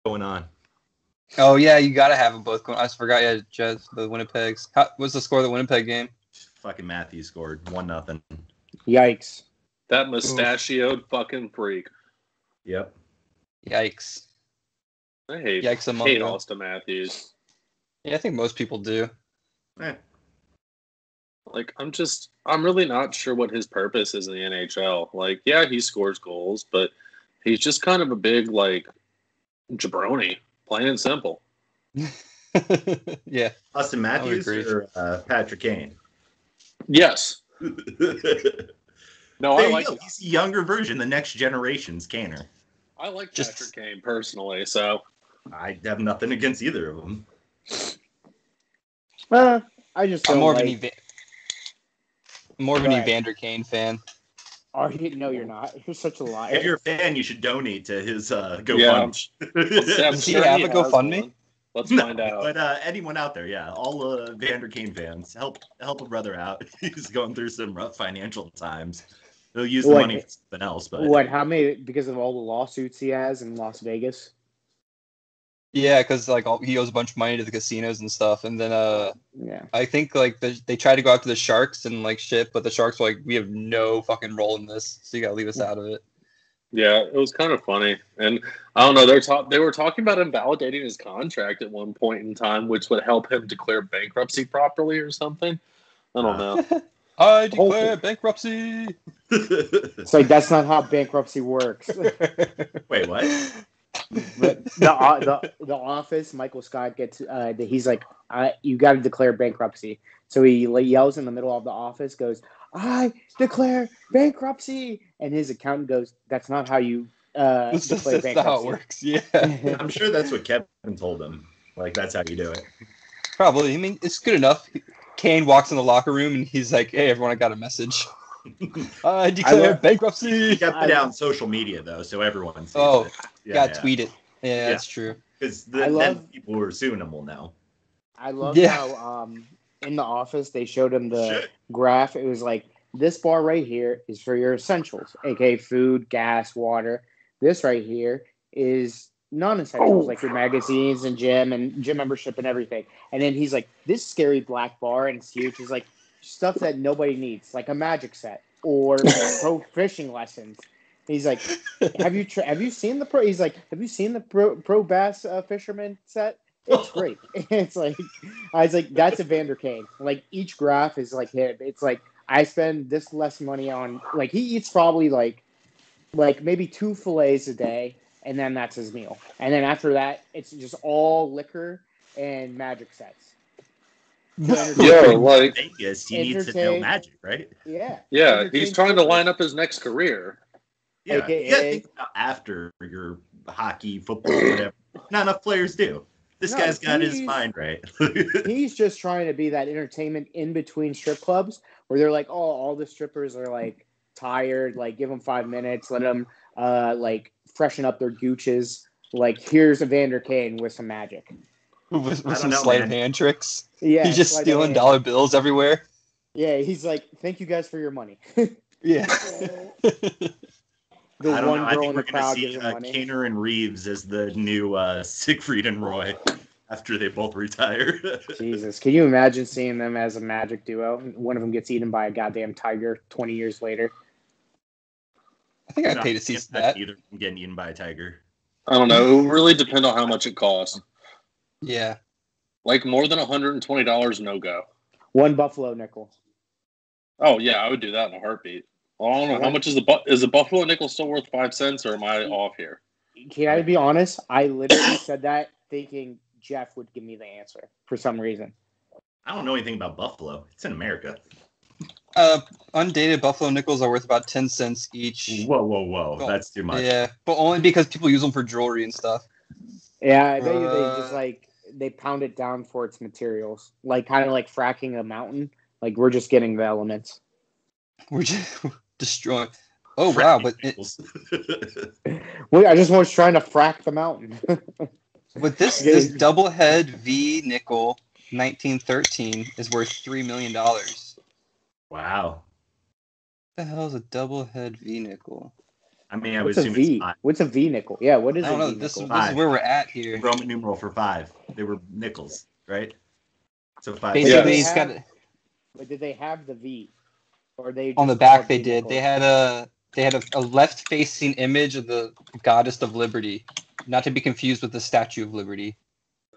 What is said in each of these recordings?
going on. Oh, yeah, you got to have them both going. I forgot you had Jets, the Winnipegs. What's the score of the Winnipeg game? Fucking Matthews scored 1-0. Yikes. That mustachioed fucking freak. Yep. Yikes. I hate Yikes them. Austin Matthews. Yeah, I think most people do. Like, I'm really not sure what his purpose is in the NHL. Like, yeah, he scores goals, but he's just kind of a big, like, jabroni, plain and simple. Yeah. Austin Matthews or Patrick Kane? Yes. No, I like. He's a younger version, the next generation's Kaner. I like Patrick Kane personally, so I have nothing against either of them. I just I'm don't more like... of an Evander Kane fan. Are you? No, you're not. You're such a liar. If you're a fan, you should donate to his GoFundMe. I'm Does he have a GoFundMe? Let's find out. But anyone out there, all Evander Kane fans, help a brother out. He's going through some rough financial times. He'll use the money for something else. But what? How many? Because of all the lawsuits he has in Las Vegas. Yeah, because like he owes a bunch of money to the casinos and stuff, and then I think like they tried to go after the Sharks and like shit, but the Sharks were like, we have no fucking role in this, so you gotta leave us out of it. Yeah, it was kind of funny, and I don't know. They were talking about invalidating his contract at one point in time, which would help him declare bankruptcy properly or something. I don't know. I declare bankruptcy. It's like that's not how bankruptcy works. Wait, what? But the Office, Michael Scott gets. He's like, you got to declare bankruptcy. So he yells in the middle of the office, goes, "I declare bankruptcy," and his accountant goes, "That's not how you declare bankruptcy." That's how it works. Yeah, I'm sure that's what Kevin told him. Like that's how you do it. Probably. I mean, it's good enough. Kane walks in the locker room and he's like, "Hey, everyone, I got a message. I declare bankruptcy." You got to put it out on social media though, so everyone sees it. Tweet it. Yeah, that's true. Because then people who are suing him will know. I love how in the Office they showed him the graph. It was like, this bar right here is for your essentials, aka food, gas, water. This right here is non-essentials, like your magazines and gym membership and everything. And then he's like, this scary black bar, and it's huge. He's like, stuff that nobody needs, like a magic set or pro fishing lessons. He's like, have you seen the pro? He's like, have you seen the pro bass fisherman set? It's great. It's like, I was like, that's Evander Kane. Like each graph is like him. It's like I spend this less money on. Like he eats probably like maybe 2 fillets a day, and then that's his meal. And then after that, it's just all liquor and magic sets. Like Vegas, he needs to know magic, right? Yeah. Yeah, he's trying to line up his next career. Yeah, you gotta think about after your hockey, football, whatever. Not enough players do. This guy's got his mind right. He's just trying to be that entertainment in between strip clubs where they're like, oh, all the strippers are like tired. Like, give them 5 minutes. Let them like freshen up their gooches. Like, here's Evander Kane with some magic. With some sleight of hand tricks. Yeah, he's just stealing dollar bills everywhere. Yeah, he's like, thank you guys for your money. Yeah. I don't know. I think we're going to see Kaner and Reeves as the new Siegfried and Roy after they both retire. Jesus. Can you imagine seeing them as a magic duo? One of them gets eaten by a goddamn tiger 20 years later. I think I'd pay to see that. Either getting eaten by a tiger. I don't know. It would really depend on how much it costs. Yeah. Like more than $120, no go. 1 buffalo nickel. Oh, yeah. I would do that in a heartbeat. Well, I don't know. How much is the buffalo nickel still worth 5 cents, or am I off here? Can I be honest? I literally said that thinking Jeff would give me the answer for some reason. I don't know anything about buffalo. It's in America. Undated buffalo nickels are worth about 10 cents each. Whoa. Oh, that's too much. Yeah, but only because people use them for jewelry and stuff. Yeah, they just like they pound it down for its materials, like kind of like fracking a mountain. Like we're just getting the elements. We're just destroying. Oh wow! But I just was trying to frack the mountain. But this double head V nickel 1913 is worth $3 million. Wow. What the hell is a double head V nickel? I mean, I would What's a assume V? it's 5. What's a V nickel? Yeah, what is I don't a know. V This nickel? is where we're at here. Roman numeral for 5. They were nickels, right? So 5. Basically, Yeah. it's got But did they have the V? Or they just on the back. called They V did. nickels? They had a left-facing image of the goddess of liberty, not to be confused with the Statue of Liberty.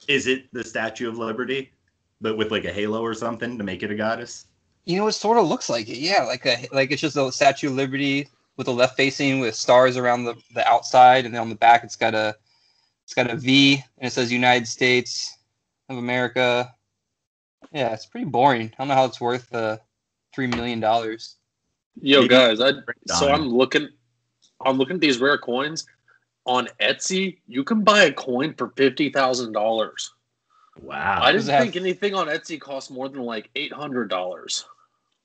Is it the Statue of Liberty, but with like a halo or something to make it a goddess? You know, it sort of looks like it. Yeah, like it's just a Statue of Liberty with a left-facing with stars around the outside, and then on the back it's got a V, and it says United States of America. Yeah, it's pretty boring. I don't know how it's worth $3 million. Yo, Maybe guys, so I'm looking at these rare coins on Etsy. You can buy a coin for $50,000. Wow. I didn't think anything on Etsy cost more than like $800.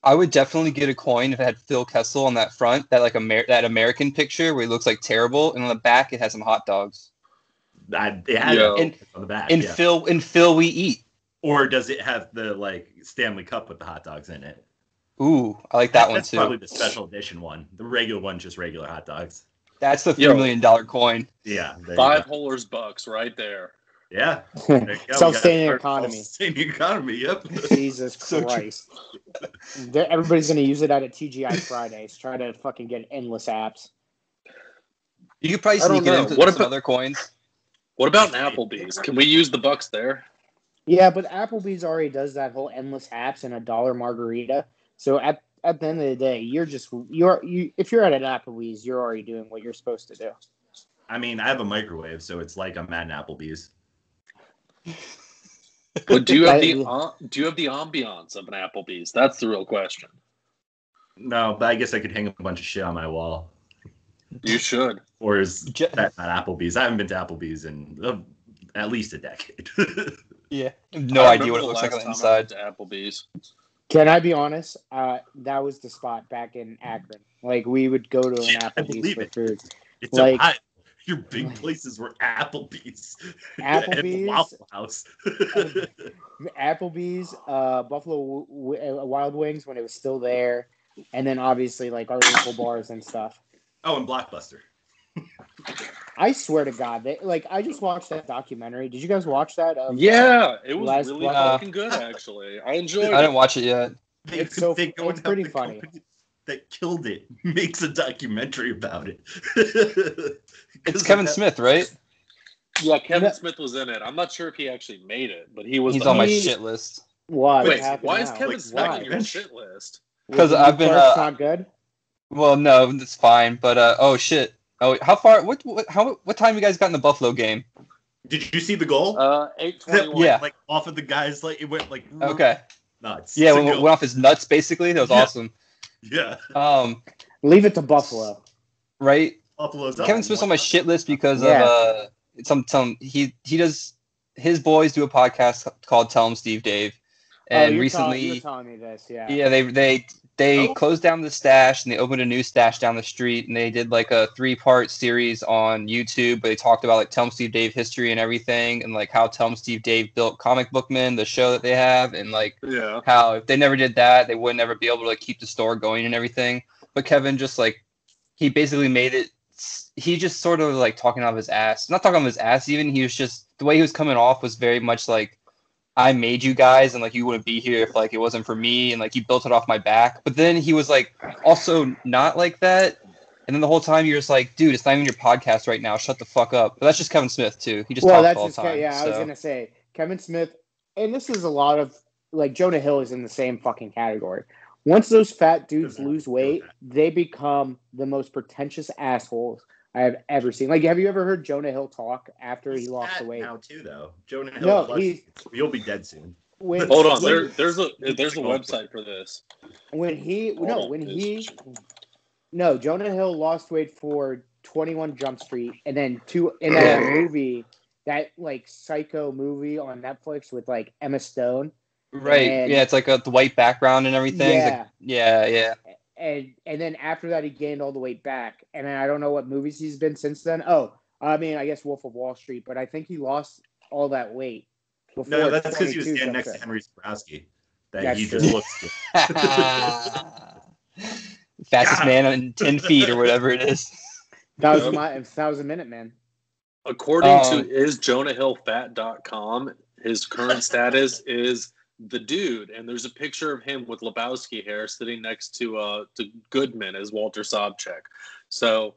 I would definitely get a coin if it had Phil Kessel on that front, that like that American picture where he looks like terrible, and on the back it has some hot dogs. It had on the back. And Phil we eat. Or does it have the like Stanley Cup with the hot dogs in it? Ooh, I like that one That's too. probably the special edition one. The regular one, just regular hot dogs. That's the $3 million coin. Yeah. 5 Holers bucks right there. Yeah. There you go. Self-sustaining economy. Self-sustaining economy, yep. Jesus So Christ. Everybody's going to use it out at TGI Fridays. Try to fucking get endless apps. You could probably I don't sneak it know. into What some about- other coins. What about an Applebee's? Can we use the bucks there? Yeah, but Applebee's already does that whole endless apps and $1 margarita. So at the end of the day, if you're at an Applebee's, you're already doing what you're supposed to do. I mean, I have a microwave, so it's like I'm at an Applebee's. But do you have the ambiance of an Applebee's? That's the real question. No, but I guess I could hang a bunch of shit on my wall. You should. Or is that not Applebee's? I haven't been to Applebee's in at least a decade. Yeah. No idea what it looks like on the inside. To Applebee's. Can I be honest? That was the spot back in Akron. Like, we would go to an I Applebee's believe for it. food. It's Like- Ohio. Your big places were Applebee's. Applebee's. And Waffle House. Applebee's, Buffalo Wild Wings when it was still there, and then obviously like our local bars and stuff. Oh, and Blockbuster. I swear to God, I just watched that documentary. Did you guys watch that? Yeah, it was Last really Block- fucking good, actually. I enjoyed I it. didn't watch it yet. It's pretty funny. That killed it makes a documentary about it. It's Kevin Smith, right? Yeah, Kevin Smith was in it. I'm not sure if he actually made it, but he was. He's on my shit list. Why? Wait, What happened why is now? Kevin Smith on your why? shit list? Because Was I've been, Clark's not good. Well, no, it's fine. But oh shit. Oh, how far? What time you guys got in the Buffalo game? Did you see the goal? 8:21. Yeah. Like off of the guys, like it went like Okay. nuts. Yeah, To went go. off his nuts basically. That was Yeah. awesome. Yeah. Leave it to Buffalo. Right. Buffalo's up. Kevin Smith's on my shit list because Yeah. of he does, his boys do a podcast called Tell 'em Steve Dave, and you're recently telling me this, yeah. yeah they closed down the stash and they opened a new stash down the street, and they did like a 3-part series on YouTube. But they talked about like Tell 'em Steve Dave history and everything, and like how Tell 'em Steve Dave built Comic Book Man, the show that they have, and like Yeah. how if they never did that, they would never be able to like keep the store going and everything. But Kevin just like he basically made it. He just sort of like talking out of his ass. Not talking out of his ass even. He was just the way he was coming off was very much like, I made you guys, and like you wouldn't be here if like it wasn't for me, and like you built it off my back. But then he was like also not like that. And then the whole time you're just like, dude, it's not even your podcast right now. Shut the fuck up. But that's just Kevin Smith too. He just talks all the time. I was gonna say Kevin Smith, and this is a lot of like Jonah Hill is in the same fucking category. Once those fat dudes lose weight, they become the most pretentious assholes I have ever seen. Like, have you ever heard Jonah Hill talk after he lost the weight? Now too, though. Jonah Hill. No, you'll be dead soon. Hold on, there's a website for this. Jonah Hill lost weight for 21 Jump Street, and then that movie, that like psycho movie on Netflix with like Emma Stone. Right. Yeah, it's like the white background and everything. Yeah. Yeah. And then after that, he gained all the weight back. And then I don't know what movies he's been since then. Oh, I mean, I guess Wolf of Wall Street. But I think he lost all that weight. No, that's because he was standing next to Henry Sborowski. He just looks good. Fastest man on 10 feet or whatever it is. Thousand Minute Man. According to isjonahhillfat.com, his current status is the dude, and there's a picture of him with Lebowski hair sitting next to Goodman as Walter Sobchak. So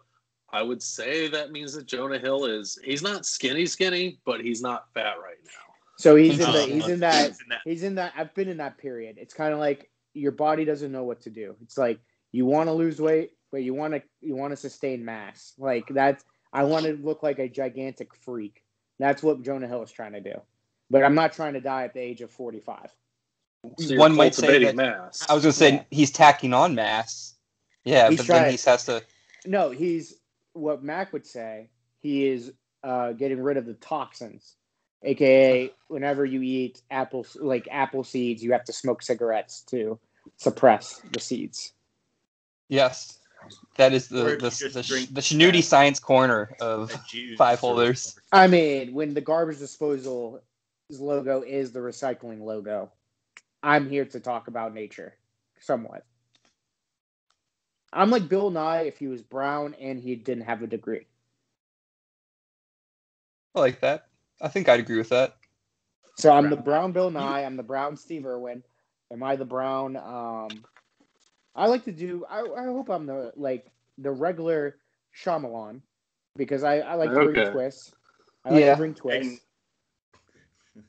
I would say that means that Jonah Hill he's not skinny, but he's not fat right now. So he's in that. I've been in that period. It's kind of like your body doesn't know what to do. It's like you want to lose weight, but you want to sustain mass. Like that's. I want to look like a gigantic freak. That's what Jonah Hill is trying to do. But I'm not trying to die at the age of 45. So one might say that mass. I was going to say he's tacking on mass. Yeah, but then he has to. No, he's what Mac would say. He is getting rid of the toxins, aka whenever you eat apple seeds, you have to smoke cigarettes to suppress the seeds. Yes. That is the snooty science corner of Five Holers. I mean, when the garbage disposal's logo is the recycling logo, I'm here to talk about nature, somewhat. I'm like Bill Nye if he was brown and he didn't have a degree. I like that. I think I'd agree with that. So I'm the brown Bill Nye. I'm the brown Steve Irwin. Am I the brown? I like to do. I hope I'm the regular Shyamalan because I like to bring twists. I like to bring twists.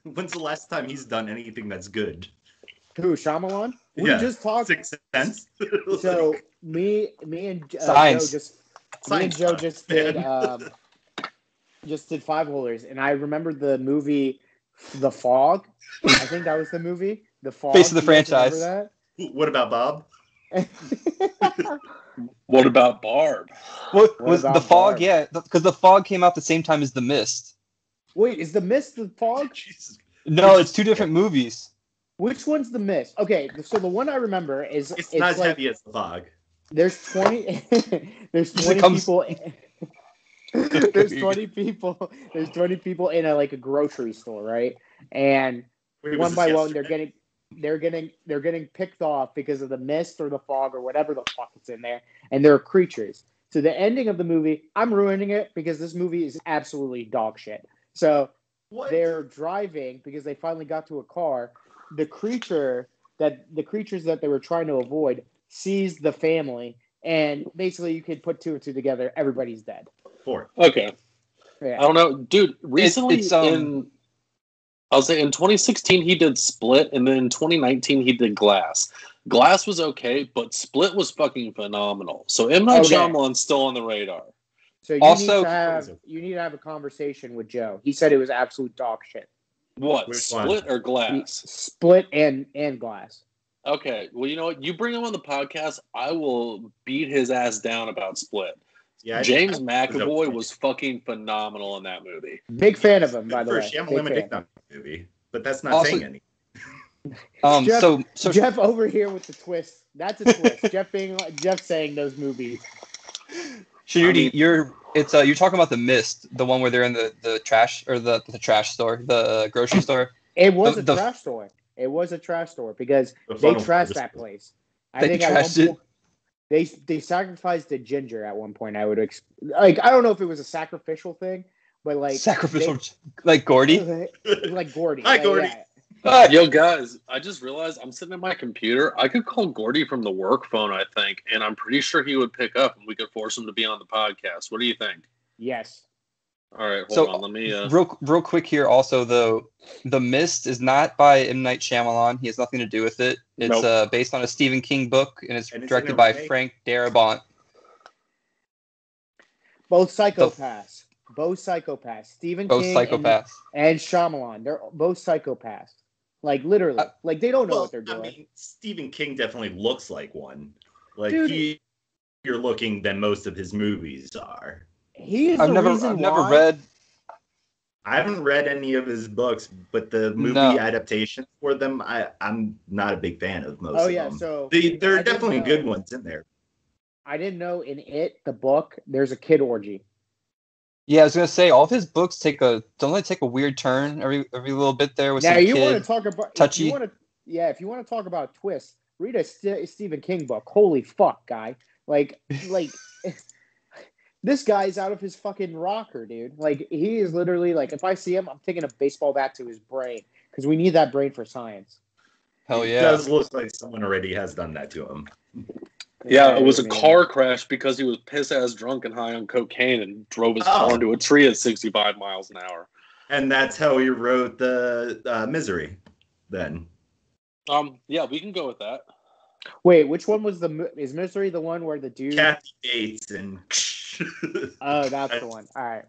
When's the last time he's done anything that's good? Who, Shyamalan? We just talked. Sixth Sense. So me and Joe just did Five Holers, and I remember the movie The Fog. I think that was the movie. The Fog. Face of the franchise. That? What about Bob? What about Barb? What was The Fog? Barb? Yeah, because The Fog came out the same time as The Mist. Wait, is The Mist The Fog? Jesus. No, it's two different movies. Which one's The Mist? Okay, so the one I remember is it's not as heavy as The Fog. There's 20 people. There's 20 people. There's 20 people in a grocery store, right? And one by one, they're getting picked off because of the mist or the fog or whatever the fuck it's in there, and they're creatures. So the ending of the movie, I'm ruining it because this movie is absolutely dog shit. So they're driving because they finally got to a car. The creatures that they were trying to avoid sees the family, and basically you could put two and two together. Everybody's dead. 4. Okay. Yeah. I don't know, dude. Recently, I'll say in 2016 he did Split, and then in 2019 he did Glass. Glass was okay, but Split was fucking phenomenal. So M. Night Shyamalan's still on the radar. So you need to have a conversation with Joe. He said it was absolute dog shit. What? Which Split one? or Glass? Split and Glass. Okay. Well, you know what? You bring him on the podcast, I will beat his ass down about Split. Yeah, James McAvoy was fucking phenomenal in that movie. Big fan of him, by the way. I'm limited on that movie, but that's not saying anything. So Jeff over here with the twist. That's a twist. Jeff saying those movies. Shinoody, you're talking about The Mist, the one where they're in the trash or the trash store, the grocery store. It was a trash store. It was a trash store because they trashed that place. I think trashed it. They sacrificed a ginger at one point. I would I don't know if it was a sacrificial thing, but sacrificial, like Gordy, like Gordy. Hi, Gordy. Yo, guys, I just realized I'm sitting at my computer. I could call Gordy from the work phone, I think, and I'm pretty sure he would pick up, and we could force him to be on the podcast. What do you think? Yes. All right, hold on. Let me. Real quick here. Also, though, The Mist is not by M. Night Shyamalan. He has nothing to do with it. It's based on a Stephen King book, and it's directed by Frank Darabont. Both psychopaths. Stephen King and Shyamalan. They're both psychopaths. Like literally, they don't know what they're doing. I mean, Stephen King definitely looks like one. Like he's you're looking than most of his movies are. I've never read. I haven't read any of his books, but the movie adaptations for them, I'm not a big fan of most of them. So there are definitely good ones in there. I didn't know in the book, there's a kid orgy. Yeah, I was gonna say all of his books take a weird turn every little bit there with some kid. Now you want to talk about touchy. If you want to talk about twists, read a Stephen King book. Holy fuck, guy! Like This guy's out of his fucking rocker, dude. Like, he is literally like, if I see him, I'm taking a baseball bat to his brain because we need that brain for science. Hell It yeah. does look like someone already has done that to him. Yeah, it was a car crash because he was piss-ass drunk and high on cocaine and drove his car into a tree at 65 miles an hour. And that's how he wrote the Misery, then. Yeah, we can go with that. Wait, which one was is Misery the one where the dude... Kathy Bates and... Oh, that's the one. All right.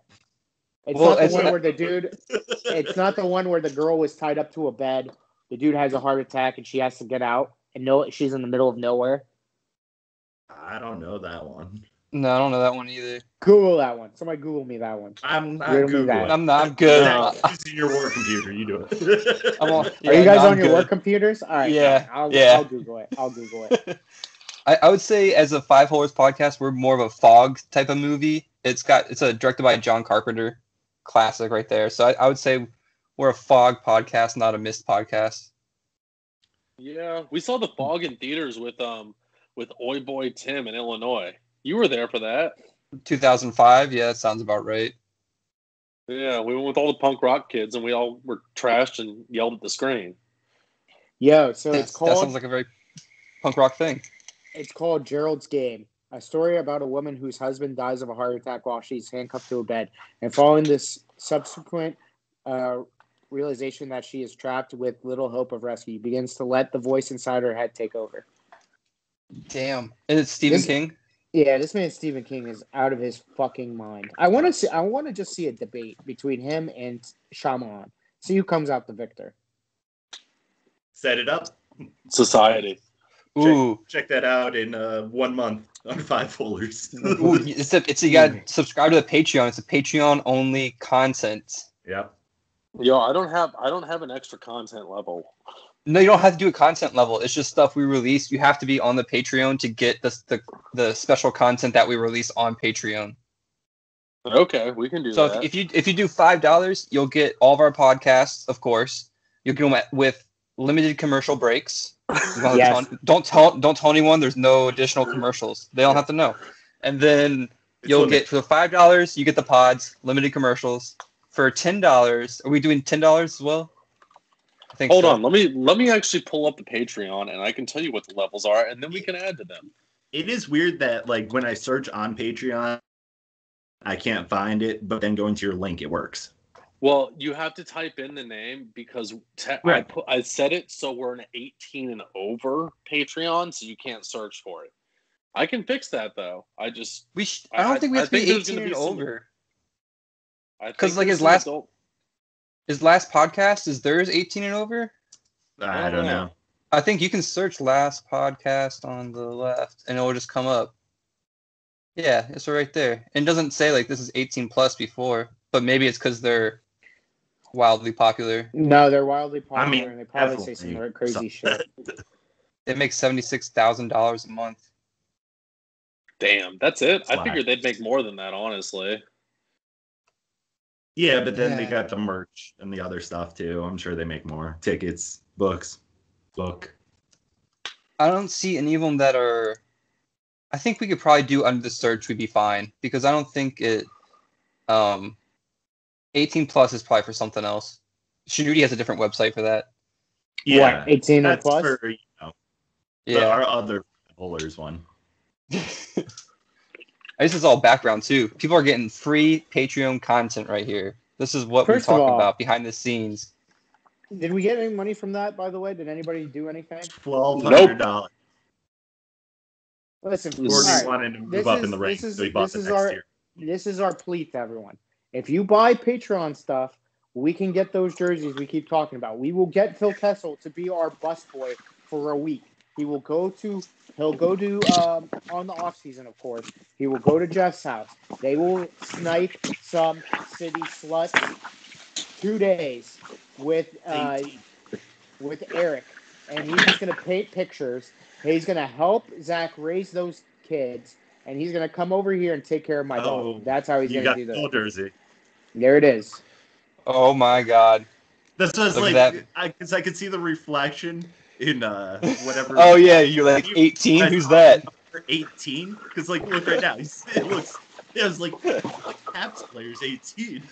It's not the one where the dude... It's not the one where the girl was tied up to a bed. The dude has a heart attack and she has to get out. And she's in the middle of nowhere. I don't know that one. No, I don't know that one either. Google that one. Somebody Google me that one. I'm not Googling. I'm good. Using your work computer, you do it. Are you guys on your work computers? All right. Yeah. I'll Google it. I would say as a Five Holers podcast, we're more of a fog type of movie. It's directed by John Carpenter, classic right there. So I would say we're a fog podcast, not a mist podcast. Yeah, we saw The Fog in theaters with Oi Boy Tim in Illinois. You were there for that. 2005, yeah, that sounds about right. Yeah, we went with all the punk rock kids, and we all were trashed and yelled at the screen. Yo, so it's called... That sounds like a very punk rock thing. It's called Gerald's Game, a story about a woman whose husband dies of a heart attack while she's handcuffed to a bed. And following this subsequent realization that she is trapped with little hope of rescue, begins to let the voice inside her head take over. Damn. And it's Stephen King? Yeah, this man Stephen King is out of his fucking mind. I want to just see a debate between him and Shyamalan. See who comes out the victor. Set it up. Society. Ooh. Check that out in 1 month on Five Holers. Ooh, you gotta subscribe to the Patreon. It's a Patreon only content. Yep. Yo, I don't have an extra content level. No, you don't have to do a content level. It's just stuff we release. You have to be on the Patreon to get the special content that we release on Patreon. Okay, we can do that. So if you do $5, you'll get all of our podcasts, of course. You'll get them with limited commercial breaks. Yes. Don't tell anyone. There's no additional commercials. They don't have to know. And then you'll get for $5, you get the pods, limited commercials. For $10, are we doing $10 as well? Hold on, let me actually pull up the Patreon and I can tell you what the levels are, and then we can add to them. It is weird that like when I search on Patreon, I can't find it, but then going to your link, it works. Well, you have to type in the name because I set it so we're an 18 and over Patreon, so you can't search for it. I can fix that though. I don't think we have to be 18 and over. Because like his last podcast, is theirs 18 and over? I don't know. I think you can search last podcast on the left and it will just come up. Yeah, it's right there. And it doesn't say like this is 18 plus before, but maybe it's because they're wildly popular. No, they're wildly popular and they probably say some crazy shit. It makes $76,000 a month. Damn, that's it? I figured they'd make more than that, honestly. Yeah, but then they got the merch and the other stuff too. I'm sure they make more. Tickets, books, book. I don't see any of them that are... I think we could probably do under the search, we'd be fine. Because I don't think it... 18 plus is probably for something else. Shinudi has a different website for that. Yeah, what, 18 or plus? For, our other Holers one. This is all background too. People are getting free Patreon content right here. This is what we're talking about behind the scenes. Did we get any money from that, by the way? Did anybody do anything? $1,200. Listen, Gordon wanted to move up in the ranks, so he bought the next year. This is our plea to everyone. If you buy Patreon stuff, we can get those jerseys we keep talking about. We will get Phil Kessel to be our busboy for a week. He'll go to on the off season, of course. He will go to Jeff's house. They will snipe some city sluts 2 days with Eric, and he's just gonna paint pictures. He's gonna help Zach raise those kids, and he's gonna come over here and take care of my dog. That's how he's gonna do this. Full jersey. There it is. Oh my God! That's just like because I could see the reflection in whatever. Oh yeah, you're like 18. Who's that? 18? Because like look right now, it I was like Caps player's 18.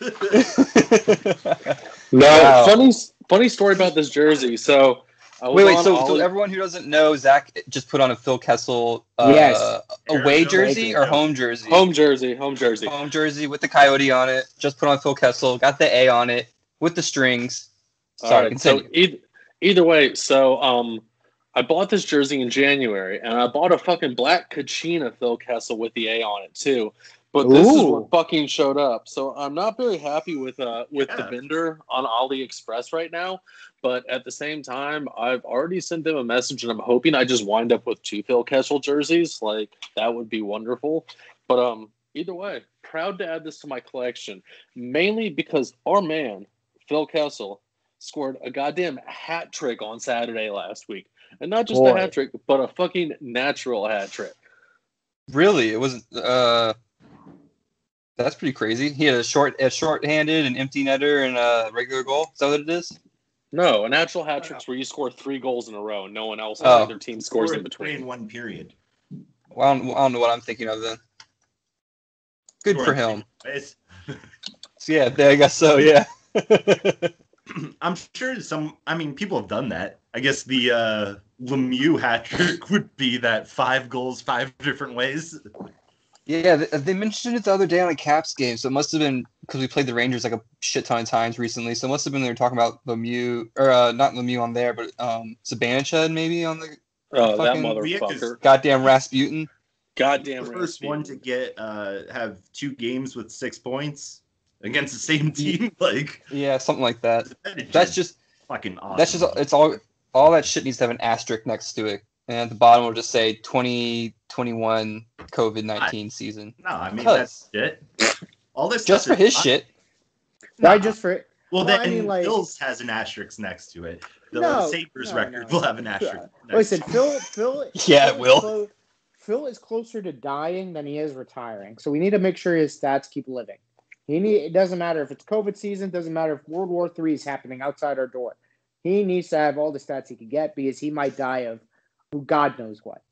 No, Wow. funny story about this jersey. So wait. So everyone who doesn't know, Zach just put on a Phil Kessel Yes. away Arizona jersey or Lakers. home jersey? home jersey. Home jersey with the coyote on it. Just put on Phil Kessel. Got the A on it with the strings. Sorry, continue. So either way, so I bought this jersey in January, and I bought a fucking black Kachina Phil Kessel with the A on it too. But this is what fucking showed up. So I'm not very happy with the vendor on AliExpress right now. But at the same time, I've already sent them a message, and I'm hoping I just wind up with 2 Phil Kessel jerseys. Like, that would be wonderful. But either way, proud to add this to my collection, mainly because our man Phil Kessel scored a goddamn hat trick on Saturday last week. And not just a hat trick, but a fucking natural hat trick. Really? It wasn't that's pretty crazy. He had a short-handed, an empty netter, and a regular goal. Is that what it is? No, a natural hat trick's where you score 3 goals in a row and no one else on either team scores in between. In one period. Well, I don't know what I'm thinking of then. Good for him. So, yeah, I guess so, yeah. I'm sure people have done that. I guess the Lemieux hat trick would be that 5 goals, 5 different ways. Yeah, they mentioned it the other day on a Caps game, so it must have been because we played the Rangers like a shit ton of times recently. So it must have been they were talking about Lemieux, or not Lemieux on there, but Zibanejad maybe on the that motherfucker. Goddamn Rasputin. Goddamn the first one to get have 2 games with 6 points against the same team. Like, yeah, something like that. That's just fucking awesome. That's just it's all that shit needs to have an asterisk next to it. And at the bottom, we'll just say 2021 COVID-19 season. No, I mean, that's shit. All this just for his shit. Why just for it? Well, then Phil's has an asterisk next to it. The Sabres record will have an asterisk. Listen, Phil. Yeah, it will. Phil is closer to dying than he is retiring. So we need to make sure his stats keep living. It doesn't matter if it's COVID season. Doesn't matter if World War III is happening outside our door. He needs to have all the stats he can get because he might die of who God knows what.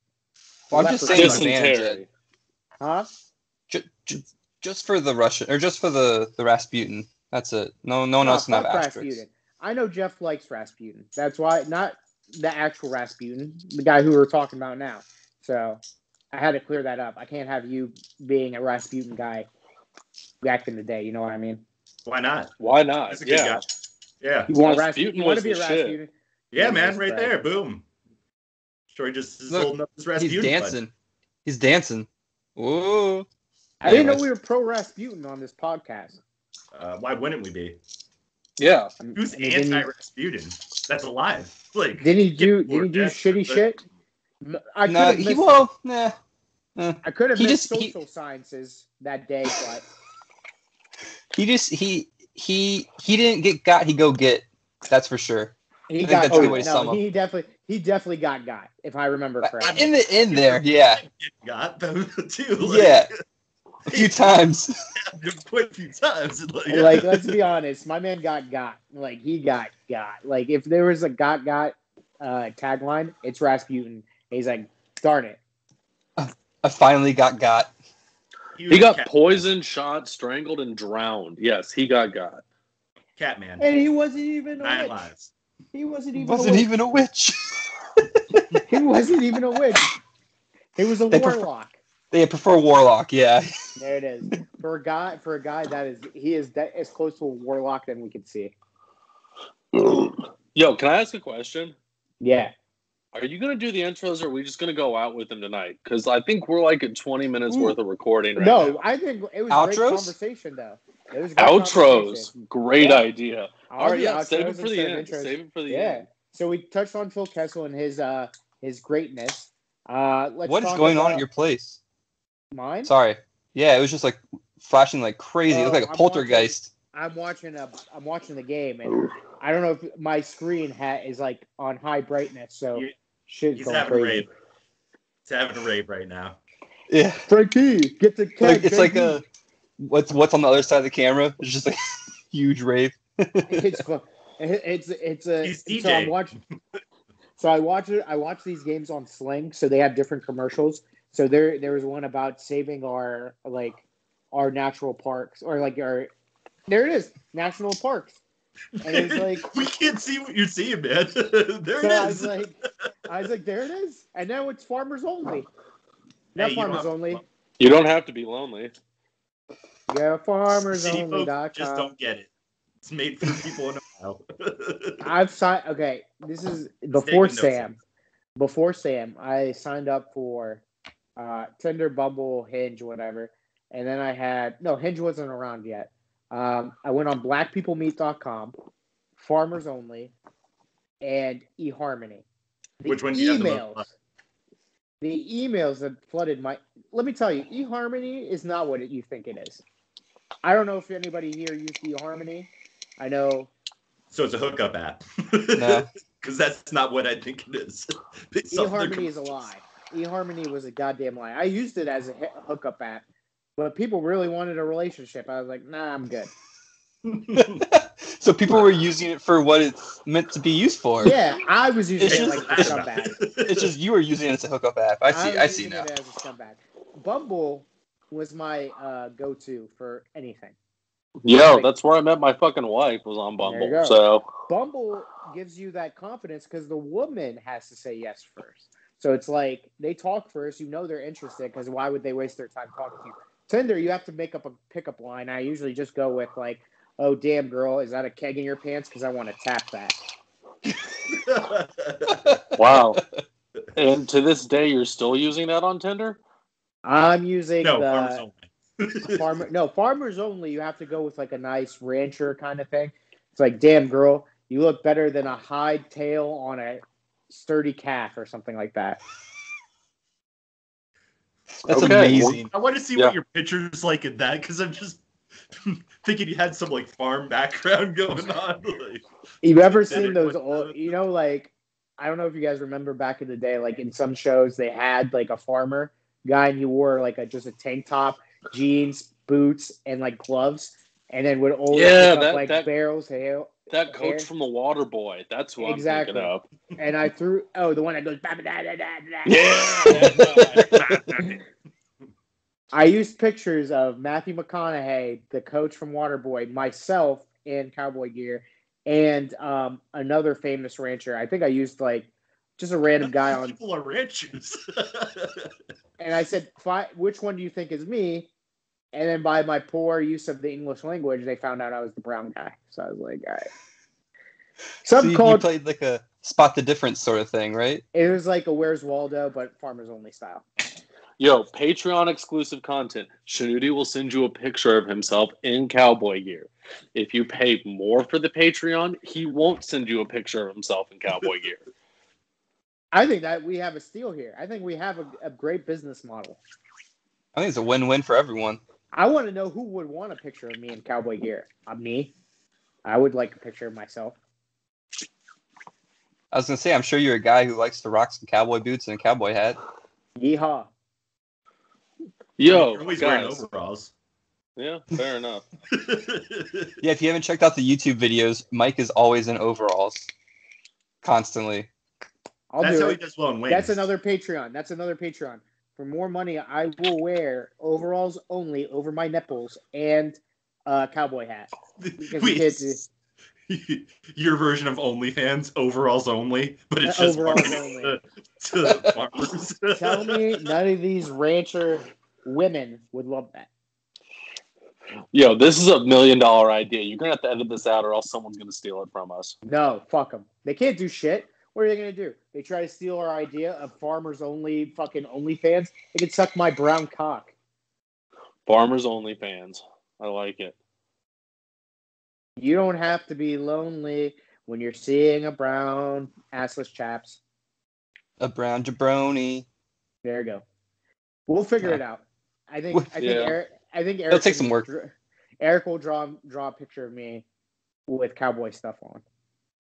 Well, I'm just saying dysentery. Huh? Just for the Russian, or just for the Rasputin. That's it. No one else can have asterisks. Rasputin. I know Jeff likes Rasputin. That's why, not the actual Rasputin, the guy who we're talking about now. So I had to clear that up. I can't have you being a Rasputin guy back in the day. You know what I mean? Why not? Why not? That's a good guy. Yeah. You want Rasputin? You want to be a Rasputin? Shit. Yeah, man, right there. Boom. Sure, just is holding up his Rasputin. He's dancing. He's dancing. Whoa. I didn't know we were pro Rasputin on this podcast. Why wouldn't we be? Yeah. Who's anti-Rasputin? That's alive. Like, didn't he do shitty shit? I could have missed social sciences that day, but he didn't get got. He go get. That's for sure. He definitely got. If I remember correctly, in the end there, yeah. Got too. Like, yeah. A few times. Quite a few times. Like, let's be honest. My man got. Like, he got. Like, if there was a got tagline, it's Rasputin. He's like, darn it. I finally got. He got poisoned, shot, strangled, and drowned. Yes, he got. Catman. And he wasn't even a 9 witch. lives. He wasn't even a witch. He wasn't even a witch. He was a warlock. They prefer warlock, yeah. There it is. For a guy he is as close to a warlock than we can see. Yo, can I ask a question? Yeah. Are you going to do the intros, or are we just going to go out with them tonight? Because I think we're like at 20 minutes worth of recording right now. I think it was outros? a great conversation, though. It was a great outros. Great idea. All right, yeah, save it for the end. End. So we touched on Phil Kessel and his greatness. What is going on at your place? Mine? Sorry. Yeah, it was just like flashing like crazy. It looked like a poltergeist. I'm watching the game, and I don't know if my screen is like on high brightness, so shit's he's going having crazy. a rave. He's having a rave right now. Yeah, Frankie, get the keg. It's like a what's on the other side of the camera? It's just like huge rave. It's He's DJ. So I'm watching. So I watch these games on Sling, so they have different commercials. So there was one about saving our our natural parks or like our. There it is, national parks. And it's like we can't see what you're seeing, man. There it is. I was like, there it is. And now it's farmers only. Not Hey, farmers only. You don't have to be lonely. Yeah, farmersonly.com. Just don't get it. It's made for people in Ohio. I've signed. Okay, this is before Sam. Before Sam, I signed up for Tinder, Bumble, Hinge, whatever. And then I had Hinge wasn't around yet. I went on blackpeoplemeet.com, Farmers Only, and eHarmony. Which one do you have the most? The emails that flooded my. Let me tell you, eHarmony is not what you think it is. I don't know if anybody here used eHarmony. I know. So it's a hookup app. No. Because that's not what I think it is. eHarmony is a lie. eHarmony was a goddamn lie. I used it as a hookup app, but people really wanted a relationship. I was like, nah, I'm good. So people were using it for what it's meant to be used for. Yeah, I was using it like a scumbag. It's just you were using it as a hookup app. I see now. It as a scumbag. Bumble was my go-to for anything. Yo, that's where I met my fucking wife, was on Bumble. So Bumble gives you that confidence because the woman has to say yes first. So it's like they talk first, they're interested because why would they waste their time talking to you? Tinder, you have to make up a pickup line. I usually just go with like, oh, damn, girl, is that a keg in your pants? Because I want to tap that. Wow. And to this day, you're still using that on Tinder? I'm using Farmers Only. Farmers Only. You have to go with like a nice rancher kind of thing. It's like, damn, girl, you look better than a hide tail on a sturdy calf or something like that. That's amazing. I want to see what your picture's like in that because I'm just thinking you had some like farm background going on. Like, you ever seen those old, like, I don't know if you guys remember back in the day, like in some shows they had like a farmer guy and he wore like just a tank top, jeans, boots, and like gloves, and then would always pick up like barrels of hair. That coach from the Water Boy. That's what I'm thinking of. And I threw the one that goes yeah. I used pictures of Matthew McConaughey, the coach from Waterboy, myself in cowboy gear, and another famous rancher. I think I used like just a random guy on. People are ranchers. And I said, which one do you think is me? And then by my poor use of the English language, they found out I was the brown guy. So I was like, all right. So you played like a spot the difference sort of thing, right? It was like a Where's Waldo, but Farmers Only style. Yo, Patreon exclusive content. Shanudi will send you a picture of himself in cowboy gear. If you pay more for the Patreon, he won't send you a picture of himself in cowboy gear. I think that we have a steal here. I think we have a great business model. I think it's a win-win for everyone. I want to know who would want a picture of me in cowboy gear. Me. I would like a picture of myself. I was going to say, I'm sure you're a guy who likes to rock some cowboy boots and a cowboy hat. Yeehaw. Yo, you're always wearing overalls. Yeah, fair enough. Yeah, if you haven't checked out the YouTube videos, Mike is always in overalls. Constantly. That's how he does well in wings. That's another Patreon. For more money, I will wear overalls only over my nipples and a cowboy hat. Your version of OnlyFans, overalls only, but it's just overalls only to farmers. Tell me none of these rancher women would love that. Yo, this is $1 million idea. You're going to have to edit this out or else someone's going to steal it from us. No, fuck them. They can't do shit. What are they going to do? They try to steal our idea of farmers only fucking OnlyFans? They can suck my brown cock. Farmers only fans. I like it. You don't have to be lonely when you're seeing a brown assless chaps. A brown jabroni. There you go. We'll figure it out. I think Eric. It'll take some work. Eric will draw a picture of me with cowboy stuff on.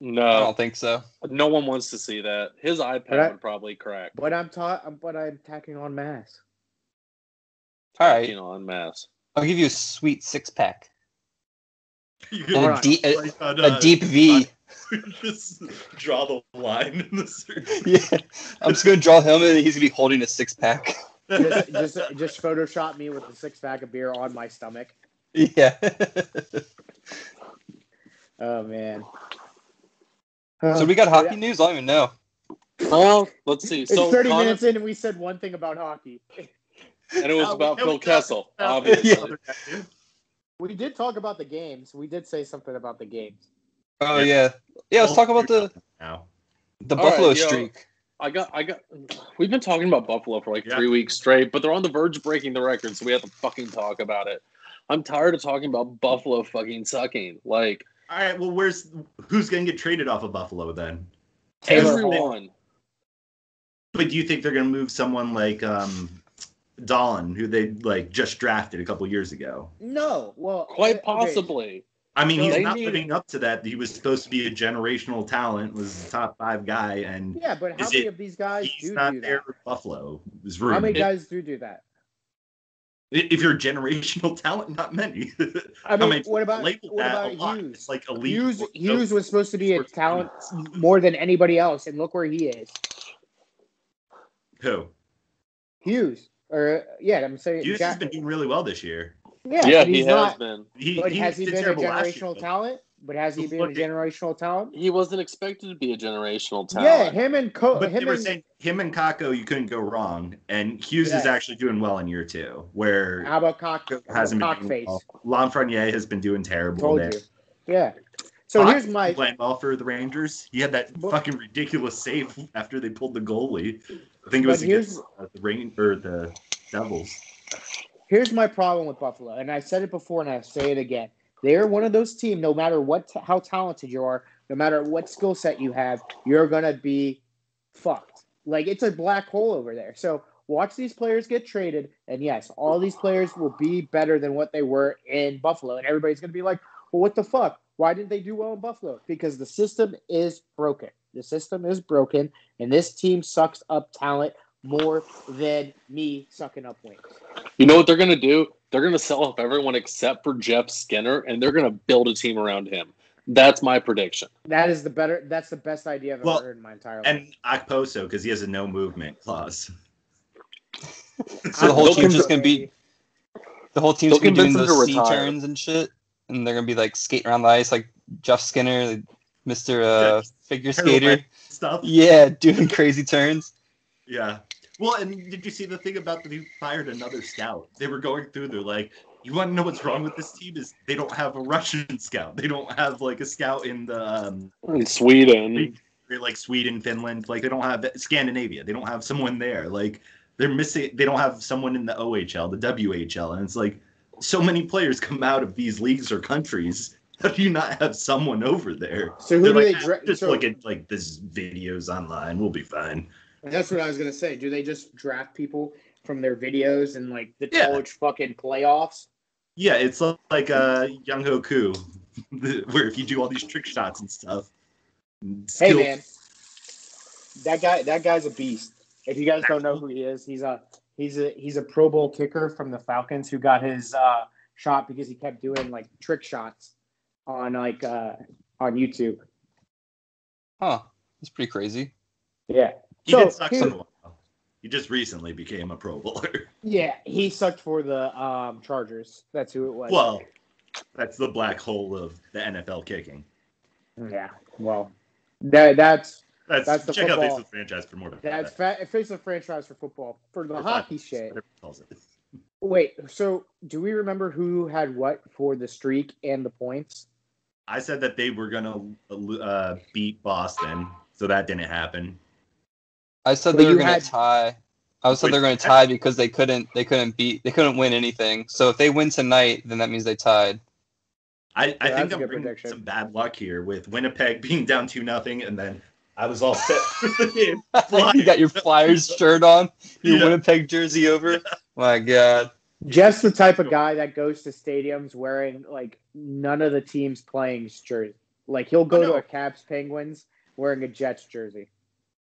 No, I don't think so. No one wants to see that. His iPad would probably crack. But I'm tacking on mass. All right. Tacking on mass. I'll give you a sweet 6-pack. A deep V. Just draw the line in the circle. Yeah, I'm just gonna draw him, and he's gonna be holding a 6-pack. Just Photoshop me with a 6-pack of beer on my stomach. Yeah. Oh man. So we got hockey news? I don't even know. Well, let's see. It's So 30 minutes in and we said one thing about hockey. And it was about Phil Kessel, obviously. Yeah. We did talk about the games. We did say something about the games. Oh yeah. Let's talk about the Buffalo streak. We've been talking about Buffalo for like 3 weeks straight, but they're on the verge of breaking the record, so we have to fucking talk about it. I'm tired of talking about Buffalo fucking sucking. Like, all right, well, who's going to get traded off of Buffalo then? Everyone. But do you think they're going to move someone like Dolan, who they like just drafted a couple years ago? No, well, quite possibly. Okay. I mean, he's not living up to that. He was supposed to be a generational talent, was a top 5 guy, and yeah. But how many of these guys he's do not do there that? with Buffalo. How many guys do that? If you're a generational talent, not many. I mean, what about Hughes? It's like elite. Hughes was supposed to be a talent more than anybody else, and look where he is. Who? Hughes. I'm saying Hughes has been doing really well this year. Yeah, he has been. But has he been a generational talent? But has he been a generational talent? He wasn't expected to be a generational talent. Yeah, him and Kako, you couldn't go wrong. And Hughes is actually doing well in year 2. Where how about Kako? Hasn't been doing well. Lafreniere has been doing terrible. Told you. Yeah. So here's my playing well for the Rangers. He had that fucking ridiculous save after they pulled the goalie. I think it was against the Devils. Here's my problem with Buffalo, and I said it before, and I say it again. They're one of those teams. No matter how talented you are, no matter what skill set you have, you're gonna be fucked. Like it's a black hole over there. So watch these players get traded, and yes, all these players will be better than what they were in Buffalo, and everybody's gonna be like, "Well, what the fuck? Why didn't they do well in Buffalo?" Because the system is broken. The system is broken, and this team sucks up talent more than me sucking up wings. You know what they're going to do? They're going to sell off everyone except for Jeff Skinner, and they're going to build a team around him. That's my prediction. That's the best idea I've ever heard in my entire life. And Akposo, because he has a no movement clause. So the whole team's just going to be doing those C turns and shit, and they're going to be like skating around the ice like Jeff Skinner, Mr. Figure Skater. Stuff. Yeah, doing crazy turns. Yeah. Well, and did you see the thing about they fired another scout? They were going through, they're like, you want to know what's wrong with this team is they don't have a Russian scout. They don't have like a scout in the in Sweden. They're like Sweden, Finland, like they don't have Scandinavia. They don't have someone there. Like they're missing. They don't have someone in the OHL, the WHL, and it's like so many players come out of these leagues or countries. How do you not have someone over there? So who do like, they draft? Just look at like this videos online. We'll be fine. That's what I was gonna say. Do they just draft people from their videos and like the college fucking playoffs? Yeah, it's like Young Ho Koo, where if you do all these trick shots and stuff. Hey man, that guy's a beast. If you guys don't know who he is, he's a Pro Bowl kicker from the Falcons who got his shot because he kept doing like trick shots on YouTube. Huh, that's pretty crazy. Yeah. He did suck for a while. He just recently became a Pro Bowler. Yeah, he sucked for the Chargers. That's who it was. Well, that's the black hole of the NFL kicking. Yeah, well, that's the check football. out Face of the Franchise for more about that. That's Face of the Franchise for football. For the hockey shit. Calls it. Wait, so do we remember who had what for the streak and the points? I said that they were going to beat Boston, so that didn't happen. I said they were going to tie. I said they're going to tie because they couldn't win anything. So if they win tonight, then that means they tied. I think I'm bringing some bad luck here with Winnipeg being down 2-0, and then I was all set for the game. You got your Flyers shirt on, your Winnipeg jersey over. My God. Just the type of guy that goes to stadiums wearing like none of the teams playing's jersey. Like he'll go to a Caps Penguins wearing a Jets jersey.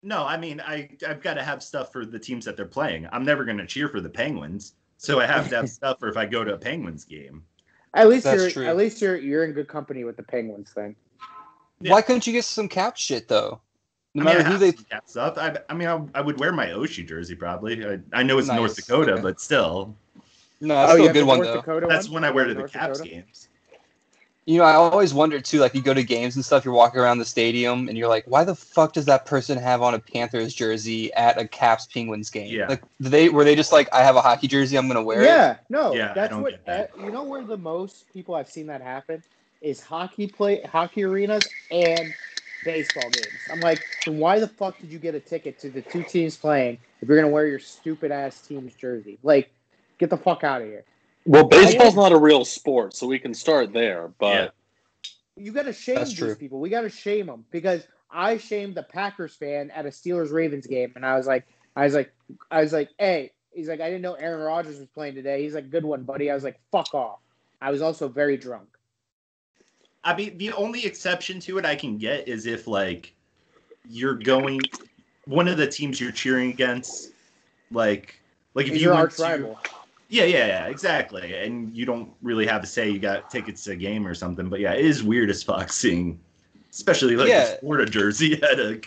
No, I mean I've got to have stuff for the teams that they're playing. I'm never going to cheer for the Penguins, so I have to have stuff for if I go to a Penguins game. At least you're in good company with the Penguins thing. Yeah. Why couldn't you get some Cap shit though? No matter who they caps up. I mean, I would wear my Oshie jersey probably. I know it's Nice. North Dakota, Okay. but still. No, that's still you a have good the one North though. Dakota That's one? when I wear to Yeah, the North Caps Dakota. games. You know, I always wondered too, like you go to games and stuff, you're walking around the stadium and you're like, why the fuck does that person have on a Panthers jersey at a Caps Penguins game? Yeah. Like were they just like, I have a hockey jersey, I'm gonna wear it? Yeah, no, Yeah, I that's don't what get that. you know where the most people I've seen that happen is hockey arenas and baseball games. I'm like, then why the fuck did you get a ticket to the two teams playing if you're gonna wear your stupid ass team's jersey? Like, get the fuck out of here. Well, baseball's not a real sport, so we can start there. But You got to shame That's these true. people. We got to shame them because I shamed the Packers fan at a Steelers Ravens game, and I was like, hey, he's like, I didn't know Aaron Rodgers was playing today. He's like, good one, buddy. I was like, fuck off. I was also very drunk. I mean, the only exception to it I can get is if like you're going one of the teams you're cheering against, like if He's you your went arch to, rival. Yeah, exactly. And you don't really have a say. You got tickets to a game or something. But yeah, it is weird as fuck seeing, especially like a Florida jersey at a,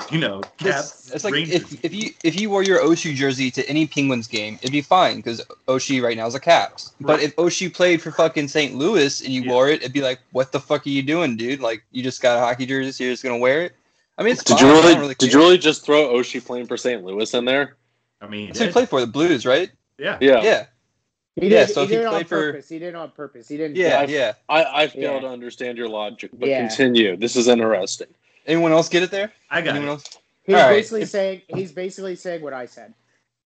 Caps. It's like Rangers. if you wore your Oshie jersey to any Penguins game, it'd be fine because Oshie right now is a Caps. But Right. if Oshie played for fucking St. Louis and you wore it, it'd be like, what the fuck are you doing, dude? Like, you just got a hockey jersey, so you're just gonna wear it? I mean, it's did fine. you I really, don't really did care. you really just throw Oshie playing for St. Louis in there? I mean, That's who he played for, the Blues, right? Yeah. Yeah. He Yeah, did, so he if he did it on played for- purpose. He did it on purpose. He didn't. Yeah. I fail Yeah. to understand your logic, but Yeah. continue. This is interesting. Anyone else get it there? I got Anyone it. else? He's All right. basically saying what I said.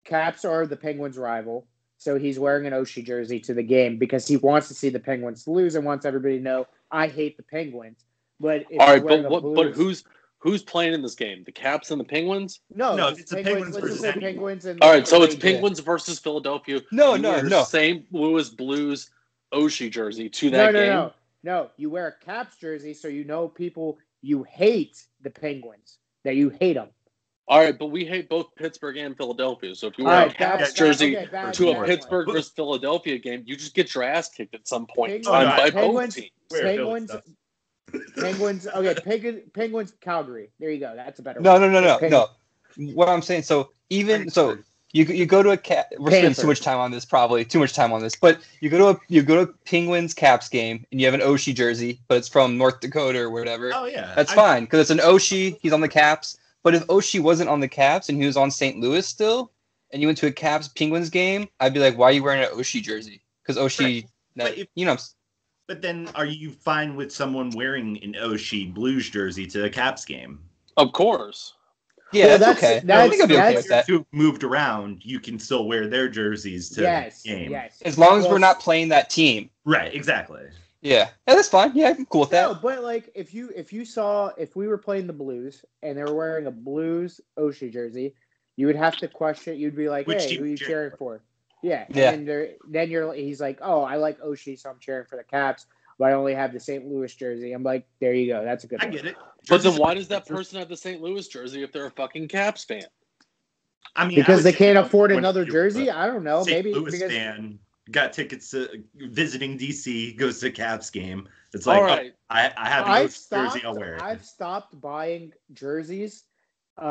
Caps are the Penguins' rival, so he's wearing an Oshie jersey to the game because he wants to see the Penguins lose and wants everybody to know I hate the Penguins. But if All he's right, wearing but a what? Blues, But who's playing in this game? The Caps and the Penguins? No, just it's the Penguins Let's just say versus Penguins and All right, so it's Rangers. Penguins versus Philadelphia. No, You no, wear no. St. Louis Blues Oshie jersey to that game. No. You wear a Caps jersey so you know people you hate the Penguins, that you hate them. All right, but we hate both Pittsburgh and Philadelphia. So if you All wear a right, Caps jersey bad to a one. Pittsburgh versus Philadelphia game, you just get your ass kicked at some point in Penguins- time by Penguins- both teams. Penguins. Okay, Penguins. Calgary. There you go. That's a better. No. one. No. What I'm saying, so you go to a we're spending too much time on this, but you go to a Penguins Caps game and you have an Oshie jersey, but it's from North Dakota or whatever. Oh yeah, That's fine because it's an Oshie. He's on the Caps. But if Oshie wasn't on the Caps and he was on St. Louis still, and you went to a Caps Penguins game, I'd be like, why are you wearing an Oshie jersey? Because Oshie, But then, are you fine with someone wearing an Oshie Blues jersey to a Caps game? Of course. Yeah, Well, that's okay. I think I'd be okay with that. Who moved around, you can still wear their jerseys to the game. Yes. As long as we're not playing that team. Right, exactly. Yeah, that's fine. Yeah, I'm cool with that. No, but like if we were playing the Blues and they were wearing a Blues Oshie jersey, you would have to question. You'd be like, Which "Hey, team who are you cheer cheering for?" Yeah. Yeah. And then he's like, "Oh, I like Oshie, so I'm cheering for the Caps, but I only have the St. Louis jersey." I'm like, "There you go. That's a good one." I get it. But then why does that person have the St. Louis jersey if they're a fucking Caps fan? I mean, Because they can't afford when another you- jersey. I don't know. St. Maybe Louis because fan got tickets to visiting DC, goes to Caps game. It's like, All right. I have an Oshie jersey, I'll wear it. I've stopped buying jerseys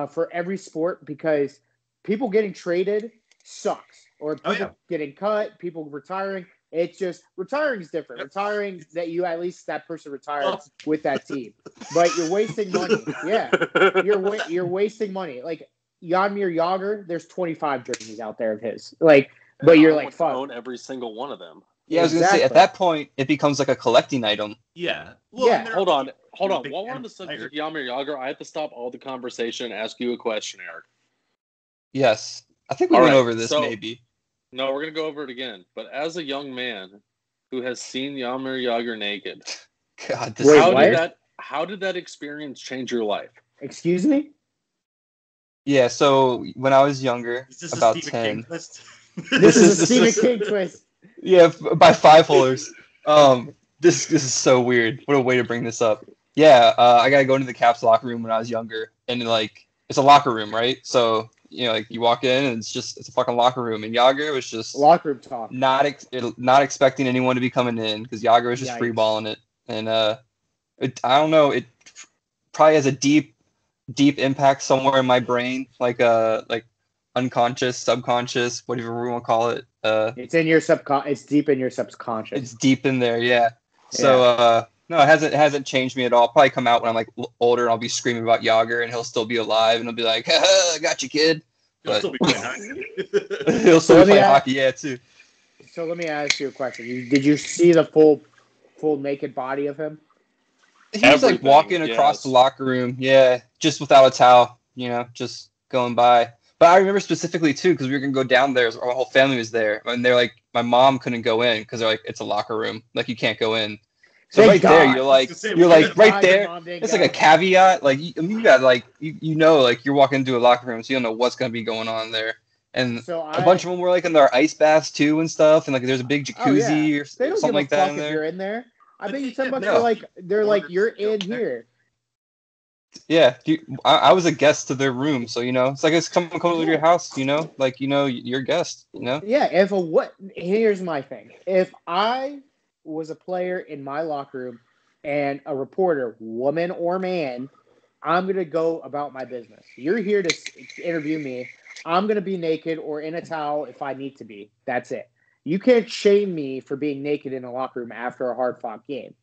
for every sport because people getting traded sucks, or people getting cut, people retiring. It's just retiring is different. Retiring that you at least that person retired with that team, but you're wasting money. Yeah, you're wasting money. Like Jaromir Jagr, there's 25 jerseys out there of his. Like, but you're like, fuck. Own every single one of them. Yeah, I was gonna say at that point it becomes like a collecting item. Yeah. Yeah. Hold on. big While we're on the subject of Jaromir Jagr, I have to stop all the conversation and ask you a question, Eric. Yes, I think we All went right, over this so- maybe. No, we're gonna go over it again. But as a young man who has seen Jaromir Jagr naked, God, this Wait, is what? how did that experience change your life? Excuse me. Yeah, so when I was younger, Is this a about Stephen 10. King twist? This is a This Stephen is- King twist. Yeah, by 5 Holers. This is so weird. What a way to bring this up. Yeah, I gotta go into the Caps locker room when I was younger, and like it's a locker room, right? So like you walk in and it's a fucking locker room, and Jagr was just Locker room talk. not expecting anyone to be coming in because Jagr was just Yikes. free balling it, and I don't know, it probably has a deep deep impact somewhere in my brain, like unconscious, subconscious, whatever we want to call it. It's in your It's deep in your subconscious. It's deep in there, yeah. So no, it hasn't changed me at all. I'll probably come out when I'm like older and I'll be screaming about Yager and he'll still be alive and he'll be like, I got you, kid. He'll still be playing hockey. He'll still be playing hockey, yeah, too. So let me ask you a question. Did you see the full naked body of him? He was like walking across the locker room, yeah, just without a towel, just going by. But I remember specifically too because we were gonna go down there. Our whole family was there, and they're like, my mom couldn't go in because they're like, it's a locker room, like you can't go in. So Thank God. There, you're like right there. It's like a caveat, like you got like like you're walking into a locker room, so you don't know what's gonna be going on there. And a bunch of them were like in their ice baths too and stuff, and like there's a big jacuzzi or something like that in there. You're in there. I bet you $10 they're like you're in here. Yeah, I was a guest to their room, so it's like it's someone coming to your house, like you're a guest, Yeah, here's my thing. If I was a player in my locker room and a reporter, woman or man, I'm gonna go about my business. You're here to interview me. I'm gonna be naked or in a towel if I need to be. That's it. You can't shame me for being naked in a locker room after a hard-fought game.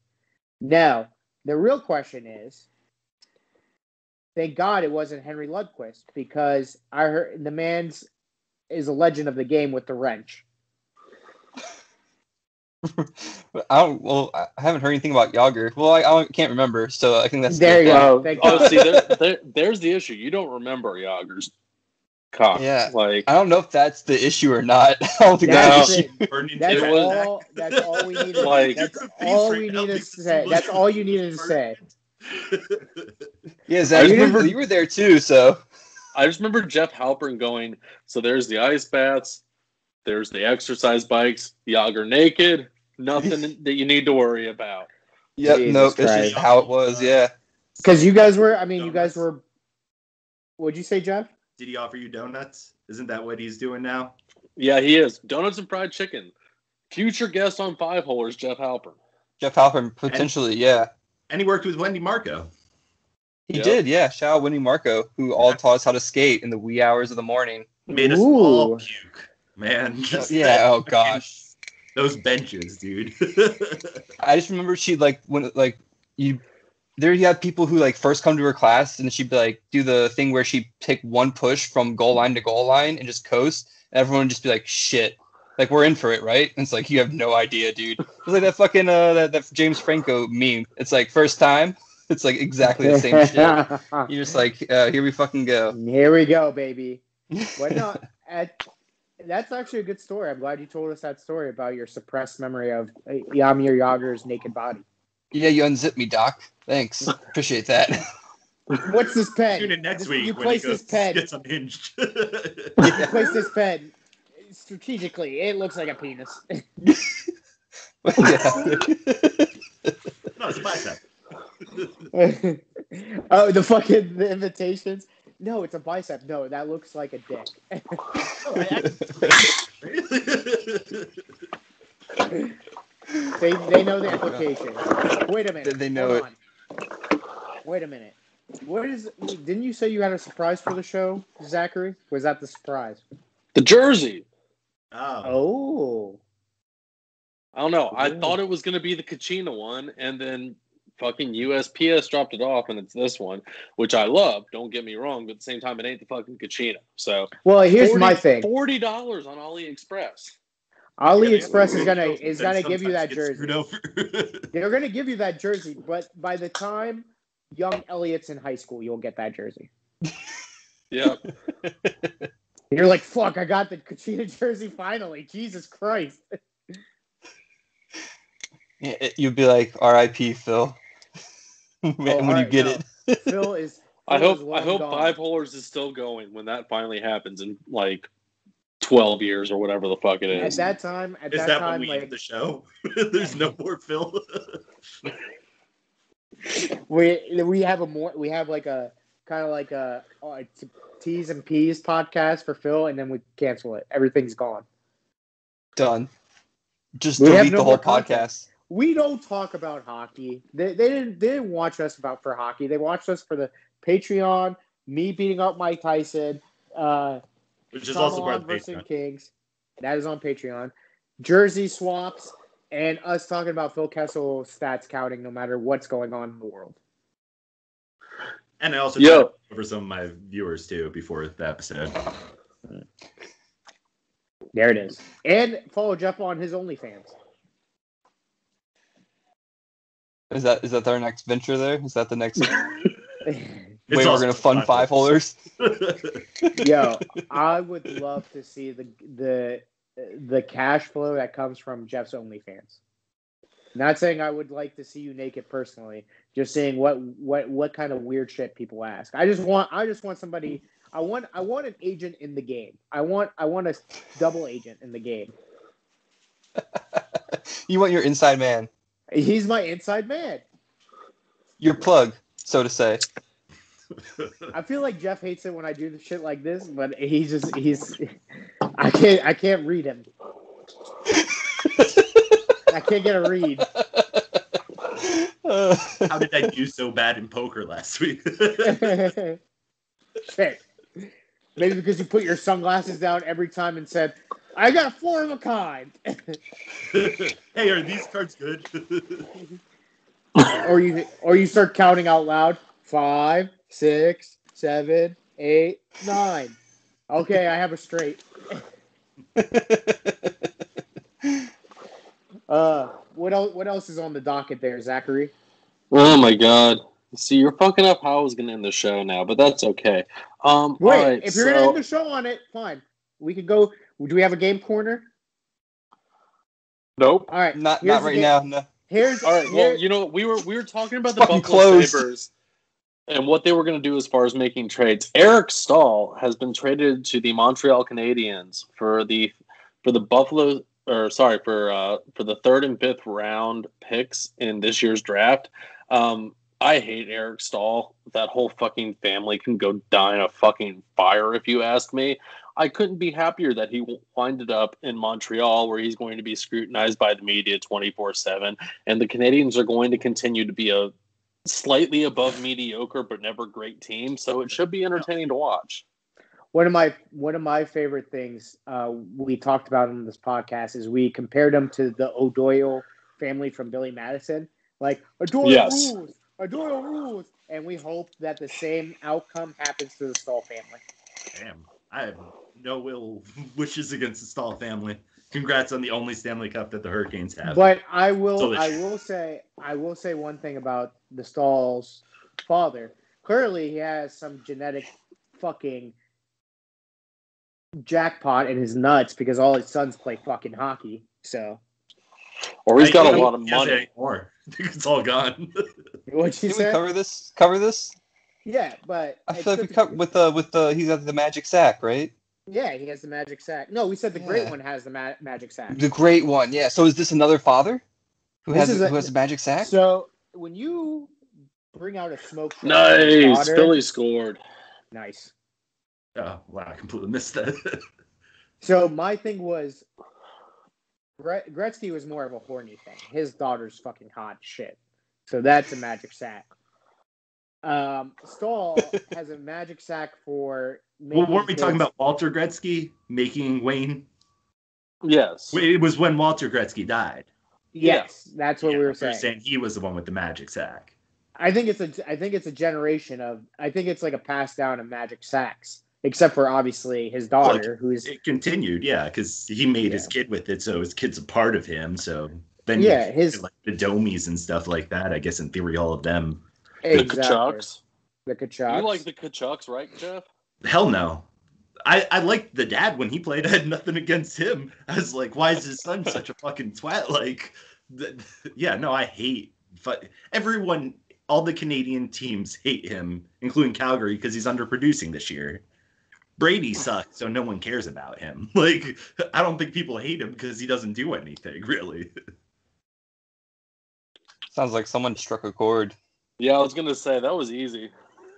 Now, the real question is, thank God it wasn't Henry Lundqvist because I heard the man's is a legend of the game with the wrench. I haven't heard anything about Yager. Well, I can't remember, so I think that's there. You go. See, there's the issue. You don't remember Yager's cock. Yeah, like I don't know if that's the issue or not. I don't think that's the issue. That's all we needed. Like, that's all we needed to say. That's all you needed to say. Yeah, Zach, you were there too, so. I just remember Jeff Halpern going, so there's the ice baths, there's the exercise bikes, Yager naked, nothing that you need to worry about. Yep, it's just how it was, yeah. Because you guys were, what'd you say, Jeff? Did he offer you donuts? Isn't that what he's doing now? Yeah, he is. Donuts and fried chicken. Future guest on Five Holers, Jeff Halpern. Jeff Halpern, potentially, yeah. And he worked with Wendy Marco. He did, yeah. Shout out Wendy Marco, who all taught us how to skate in the wee hours of the morning. Made us all puke, man. Oh gosh. Those benches, dude. I just remember she there you have people who first come to her class and she'd be do the thing where she'd take one push from goal line to goal line and just coast. And everyone would just be shit. We're in for it, right? And it's you have no idea, dude. It's like that fucking that James Franco meme. It's first time. It's exactly the same shit. You're just here we fucking go. Here we go, baby. But no, that's actually a good story. I'm glad you told us that story about your suppressed memory of Jaromir Jagr's naked body. Yeah, you unzipped me, Doc. Thanks. Appreciate that. What's this pen? Tune in next week you when place this pen. Gets unhinged. You place this pen strategically. It looks like a penis. No, it's a bicep. Oh, the invitations. No, it's a bicep. No, that looks like a dick. They know the implication. Wait a minute. They know it. Wait a minute. Didn't you say you had a surprise for the show, Zachary? Was that the surprise? The jersey. Oh. I don't know. I thought it was going to be the Kachina one, and then fucking USPS dropped it off, and it's this one, which I love. Don't get me wrong, but at the same time, it ain't the fucking Kachina. So, well, here's my thing: $40 on AliExpress. AliExpress is gonna give you that jersey. They're gonna give you that jersey, but by the time young Elliot's in high school, you'll get that jersey. Yeah. You're like, fuck! I got the Kachina jersey finally. Jesus Christ. You'd be like, R.I.P. Phil. when you get it. Phil is. I hope Five Holers is still going when that finally happens in 12 years or whatever the fuck it is. At that time, when we end the show? There's no more Phil. we have a kind of like a T's and P's podcast for Phil, and then we cancel it. Everything's gone. Done. Just delete the whole podcast. we don't talk about hockey. They didn't watch us for hockey. They watched us for the Patreon, me beating up Mike Tyson, which is also part of the versus Patreon. Kings. That is on Patreon. Jersey swaps and us talking about Phil Kessel stats counting no matter what's going on in the world. And I also try to cover some of my viewers too before the episode. There it is. And follow Jeff on his OnlyFans. Is that our next venture there? Is that the next way we're also going to fund five holders? Yo, I would love to see the cash flow that comes from Jeff's OnlyFans. Not saying I would like to see you naked personally, just saying what kind of weird shit people ask. I just want somebody. I want an agent in the game. I want a double agent in the game. You want your inside man. He's my inside man. Your plug, so to say. I feel like Jeff hates it when I do the shit like this, but he's I can't read him. I can't get a read. How did I do so bad in poker last week? Shit. Maybe because you put your sunglasses down every time and said, I got a 4 of a kind. Hey, are these cards good? or you start counting out loud. 5, 6, 7, 8, 9. Okay, I have a straight. What else is on the docket there, Zachary? Oh my god. See, you're fucking up how I was gonna end the show now, but that's okay. Wait, right, if you're gonna end the show on it, fine. We could go. Do we have a game corner? Nope. All right. Not right now. No. Here's all right. Well, you know, we were talking about the Fucking Buffalo closed. Sabres and what they were going to do as far as making trades. Eric Stahl has been traded to the Montreal Canadiens for the Buffalo, or sorry, for the 3rd and 5th round picks in this year's draft. I hate Eric Stahl. That whole fucking family can go die in a fucking fire, if you ask me. I couldn't be happier that he winded up in Montreal, where he's going to be scrutinized by the media 24/7, and the Canadiens are going to continue to be a slightly above mediocre but never great team. So it should be entertaining to watch. one of my favorite things we talked about on this podcast is we compared them to the O'Doyle family from Billy Madison. Like O'Doyle rules, and we hope that the same outcome happens to the Stahl family. Damn, I have no ill wishes against the Stahl family. Congrats on the only Stanley Cup that the Hurricanes have. But I will say one thing about the Stahl's father. Clearly, he has some genetic fucking jackpot in his nuts because all his sons play fucking hockey. So, or he's got a lot of money. I think it's all gone. What'd you say? We cover this? Yeah, but I feel like we covered with the he's got the magic sack, right? Yeah, he has the magic sack. No, we said the great one has the magic sack. The great one, yeah. So is this another father who has a magic sack? So when you bring out a smoke show, nice, Billy scored. Nice. Oh wow, I completely missed that. So my thing was, Gretzky was more of a horny thing. His daughter's fucking hot shit. So that's a magic sack. Stahl has a magic sack for. Well, weren't we talking about Walter Gretzky making Wayne? Yes. It was when Walter Gretzky died. Yes, that's what we were saying. Saying he was the one with the magic sack. I think it's a generation of. I think it's like a pass down of magic sacks, except for obviously his daughter, who's. It continued, yeah, because he made his kid with it, so his kid's a part of him. So then, like the Domies and stuff like that. I guess in theory, all of them. Exactly. The Kachucks. The Kachucks. You like the Kachucks, right, Jeff? Hell no. I liked the dad when he played. I had nothing against him. I was like, why is his son such a fucking twat? Like, I hate. Everyone, all the Canadian teams hate him, including Calgary, because he's underproducing this year. Brady sucks, so no one cares about him. Like, I don't think people hate him because he doesn't do anything, really. Sounds like someone struck a chord. Yeah, I was gonna say that was easy.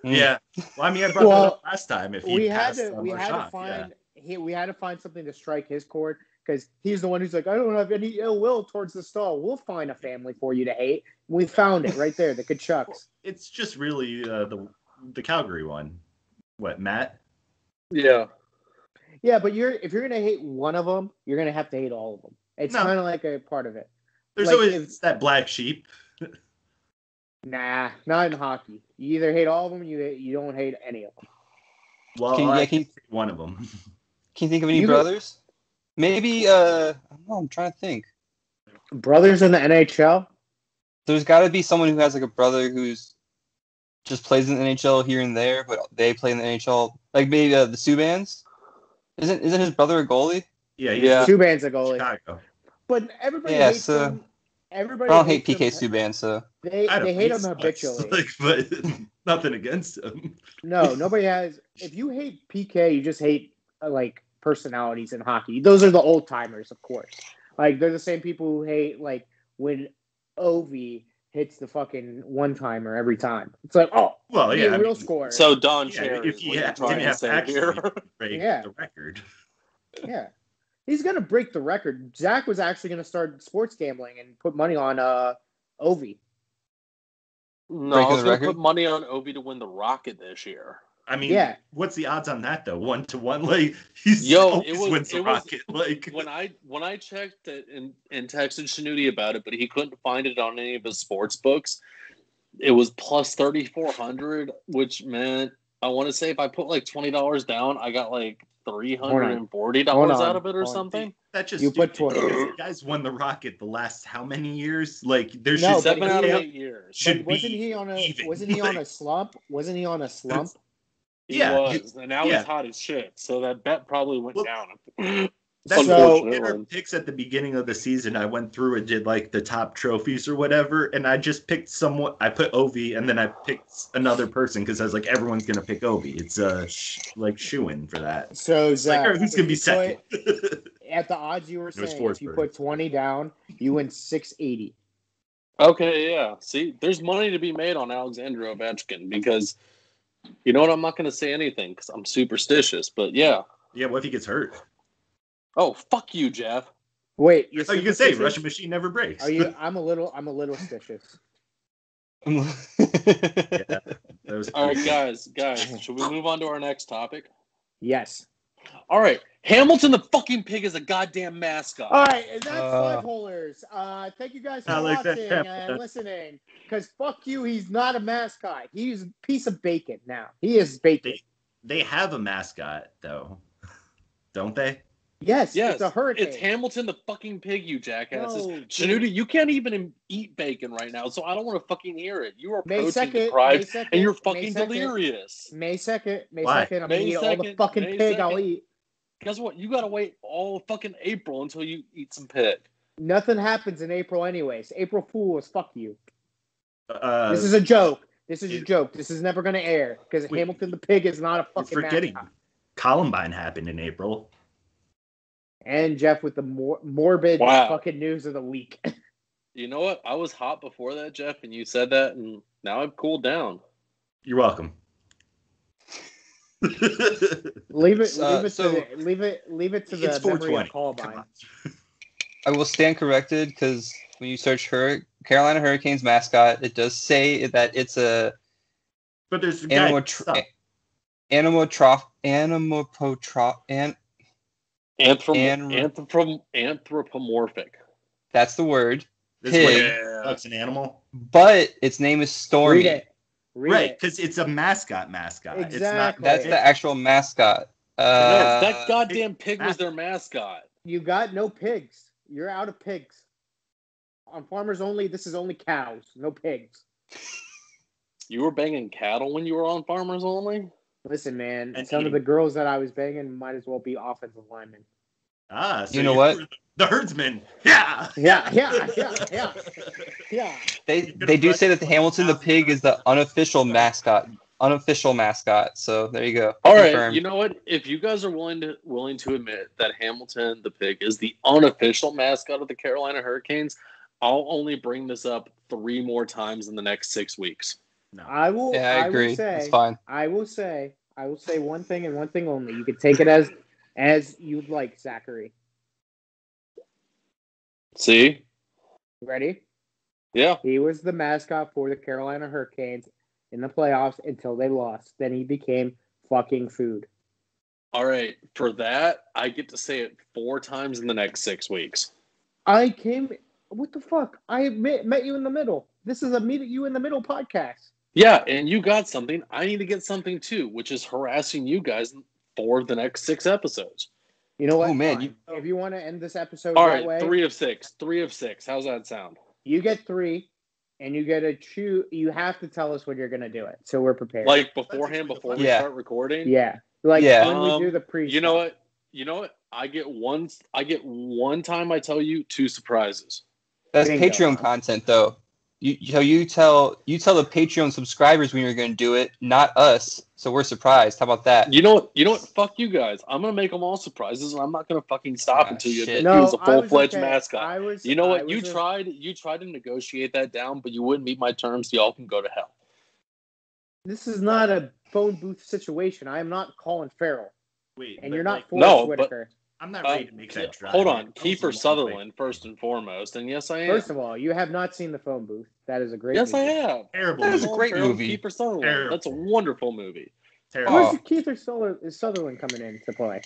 Yeah, well, I mean, I brought that up last time. If we had to find something to strike his chord. because he's the one who's like, I don't have any ill will towards the stall. We'll find a family for you to hate. We found it right there, the Kachucks. It's just really the Calgary one. What, Matt? Yeah. Yeah, but if you're gonna hate one of them, you're gonna have to hate all of them. It's kind of like a part of it. There's like always that black sheep. Nah, not in hockey. You either hate all of them, you don't hate any of them. Well, I can one of them. Can you think of any brothers? Maybe. I don't know. I'm trying to think. Brothers in the NHL. There's got to be someone who has like a brother who's just plays in the NHL here and there, but they play in the NHL. Like maybe the Subans. Isn't his brother a goalie? Yeah. Subban's a goalie. Chicago. But everybody hates him. Everybody. I don't hate PK Subban, so they hate him habitually. But nothing against him. No, nobody has. If you hate PK, you just hate like personalities in hockey. Those are the old timers, of course. Like they're the same people who hate like when Ovi hits the fucking one timer every time. It's like, oh, well, yeah, real score. So Don Cherry, if you didn't have to actually break the record. Yeah, he's gonna break the record. Zach was actually gonna start sports gambling and put money on Ovi. No, I was gonna put money on Ovi to win the Rocket this year. I mean, what's the odds on that though? 1-1. Like he's wins the Rocket. Like when I checked it and texted Shanuti about it, but he couldn't find it on any of his sports books. It was plus 3,400, which meant I want to say if I put like $20 down, I got like $340 out of it or something. That just you put 20. You guys won the Rocket the last how many years? Like there's 7 out of 8 years. Wasn't he on a slump? Wasn't he on a slump? He was, and now he's hot as shit. So that bet probably went down. That's our picks at the beginning of the season. I went through and did like the top trophies or whatever, and I just picked someone. I put Ovi, and then I picked another person because I was like, everyone's gonna pick Ovi. It's like shoo-in for that. So Zach, like, who's gonna be second? At the odds you were saying, if you put 20 down, you win 680. Okay, yeah. See, there's money to be made on Alexander Ovechkin because you know what? I'm not gonna say anything because I'm superstitious. But yeah. Yeah. What if he gets hurt? Oh, fuck you, Jeff. Wait, you can say Russian machine never breaks. Are you? I'm a little stitious. All right, guys, should we move on to our next topic? Yes. All right, Hamilton the fucking pig is a goddamn mascot. All right, and that's Five Holers. Thank you guys for watching and listening. Because fuck you, he's not a mascot. He's a piece of bacon now. He is bacon. They have a mascot though, don't they? Yes, it's a hurricane. It's Hamilton the fucking pig, you jackasses. No, Shanuti, you can't even eat bacon right now, so I don't want to fucking hear it. You are protein deprived, and you're fucking delirious. May 2nd, I'm going to eat all the fucking pig 2nd. I'll eat. Guess what? You got to wait all fucking April until you eat some pig. Nothing happens in April anyways. April Fools, fuck you. This is a joke. This is never going to air, because Hamilton the pig is not a fucking mascot. Columbine happened in April. And Jeff with the morbid fucking news of the week. You know what? I was hot before that, Jeff, and you said that, and now I've cooled down. You're welcome. leave it to the memory of Columbine. I will stand corrected because when you search Carolina Hurricanes mascot, it does say that it's a. But there's Anthropomorphic. That's the word. That's an animal. But its name is Stormy. Read it. Because it's a mascot. Exactly. It's not. That's the actual mascot. That goddamn pig was their mascot. You got no pigs. You're out of pigs. On Farmers Only, this is only cows, no pigs. You were banging cattle when you were on Farmers Only? Listen, man, some of the girls that I was banging might as well be offensive linemen. So you know what? The herdsman. Yeah. They do say that the Hamilton the pig is the unofficial mascot. So there you go. All right. You know what? If you guys are willing to admit that Hamilton the pig is the unofficial mascot of the Carolina Hurricanes, I'll only bring this up 3 more times in the next 6 weeks. No. I will. Yeah, I agree. It's fine. I will say one thing and one thing only. You can take it as you'd like, Zachary. See? Ready? Yeah. He was the mascot for the Carolina Hurricanes in the playoffs until they lost. Then he became fucking food. All right. For that, I get to say it 4 times in the next 6 weeks. What the fuck? I met you in the middle. This is a meet you in the middle podcast. Yeah, and you got something. I need to get something too, which is harassing you guys for the next 6 episodes. You know what? Oh, man. If you want to end this episode All that right, way, 3 of 6. 3 of 6. How's that sound? you get 3, and you get to choose. You have to tell us when you're going to do it, so we're prepared. Like beforehand, before we start recording? Yeah. Like Yeah. when we do the pre. You know what? I get one time I tell you 2 surprises. That's Bingo. Patreon content, though. You tell the Patreon subscribers when you're going to do it, not us. So we're surprised. How about that? You know what? Fuck you guys. I'm gonna make them all surprises, and I'm not gonna fucking stop until you shit. use a full-fledged okay. mascot. You know what? You tried to negotiate that down, but you wouldn't meet my terms. Y'all can go to hell. This is not a phone booth situation. I am not Colin Farrell. Wait, and you're not no, Forrest Whitaker. I'm not ready to make that drive. Hold on, Kiefer Sutherland first and foremost, and yes, I am. First of all, you have not seen the phone booth. That is a great. Yes, movie. I have. Terrible. That is a movie. great movie. Kiefer Sutherland. Terrible. That's a wonderful movie. Terrible. Where's Kiefer Sutherland coming in to play?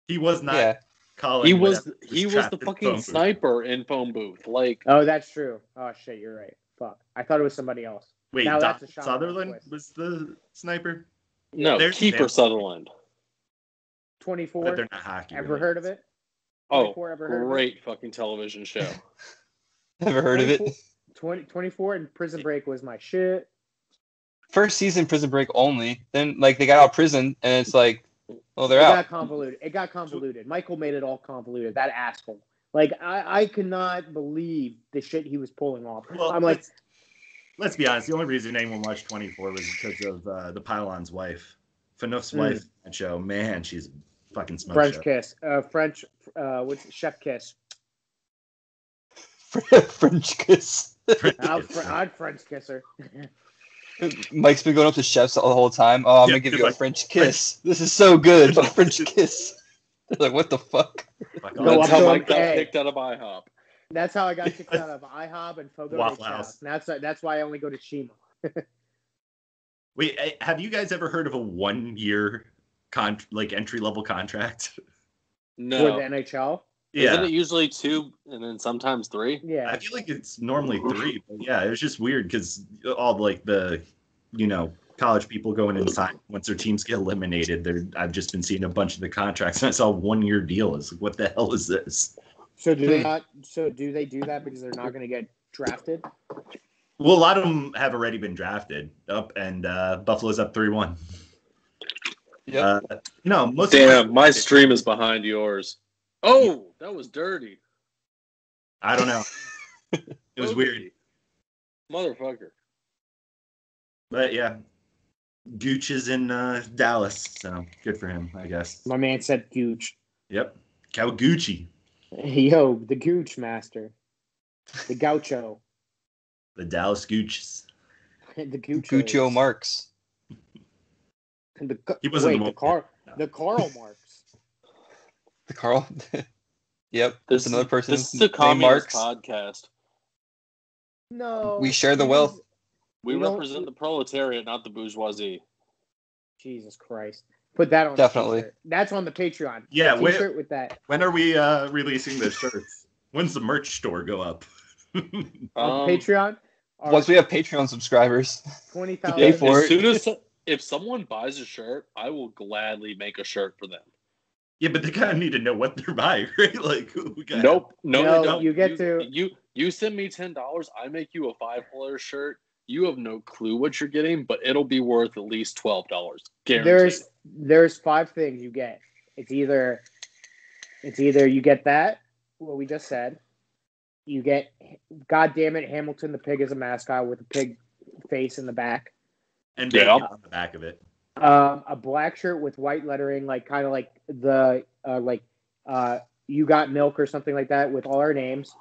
He was not. Yeah. Colin. He was trapped the in fucking phone booth. sniper in phone booth. Like, Oh, that's true. Oh shit, you're right. Fuck, I thought it was somebody else. Wait, Now Doc that's a Shyamalan Sutherland twist. was the sniper. no, There's Kiefer example. Sutherland. 24. But they're not hockey. Ever related. heard of it? Oh, 24, ever heard of it? great fucking television show. Never heard of it. 24 and Prison Break was my shit. First season Prison Break only. Then like they got out of prison and it's like, oh, they're out. It got convoluted. Michael made it all convoluted. That asshole. Like I could not believe the shit he was pulling off. Well, I'm like, let's be honest. The only reason anyone watched 24 was because of the Pylon's wife, Fanouf's wife. That show, man, she's a fucking smoke French show. kiss. What's it? Chef kiss? French kiss. I'd French kiss her. Mike's been going up to chefs the whole time. Oh, I'm Yeah, gonna give dude, you a like, French kiss. This is so good. A French kiss. They're like, what the fuck? Fuck Go off. That's up how to Mike him, got hey. kicked out of IHOP. That's how I got kicked out of IHOB and Fogo Waffle de Chao. House. That's why I only go to Shima. Wait, have you guys ever heard of a 1-year entry level contract? No. For the NHL. Isn't it usually 2 and then sometimes 3? Yeah. I feel like it's normally 3. But yeah, it was just weird because all the college people going inside once their teams get eliminated. I've just been seeing a bunch of the contracts and I saw a 1-year deal. It's like, what the hell is this? So do they not? So do they do that because they're not going to get drafted? Well, a lot of them have already been drafted up, and Buffalo's up 3-1. Yep. No, most Damn, my stream is behind yours. Oh, that was dirty. I don't know. It was weird, Motherfucker. but yeah, Gooch is in Dallas, so good for him, I guess. My man said Gooch. Yep, Kawaguchi, Yo, the Gooch master. The Gaucho. the Dallas Gooches. The Gooch. Guccio Marx. He wasn't the Karl Marx. The Carl. Yep. There's another person This is a named communist Marx. podcast. No. We share the wealth. We You don't- represent the proletariat, not the bourgeoisie. Jesus Christ. Put that on. Definitely. The t-shirt. That's on the Patreon. Yeah, T-shirt with that. when are we releasing the shirts? When's the merch store go up? On Patreon. Once we have Patreon subscribers. 20,000. Pay for as it. soon as if someone buys a shirt, I will gladly make a shirt for them. Yeah, but they kind of need to know what they're buying, right? Like, we got Nope, No, they don't. you get to- You send me $10, I make you a $5 shirt. You have no clue what you're getting, but it'll be worth at least $12. Guaranteed. There's 5 things you get. It's either you get that, what we just said. You get, God damn it, Hamilton the pig is a mascot with a pig face in the back. and Yeah. bacon on the back of it. A black shirt with white lettering, like kind of like the you got milk or something like that, with all our names.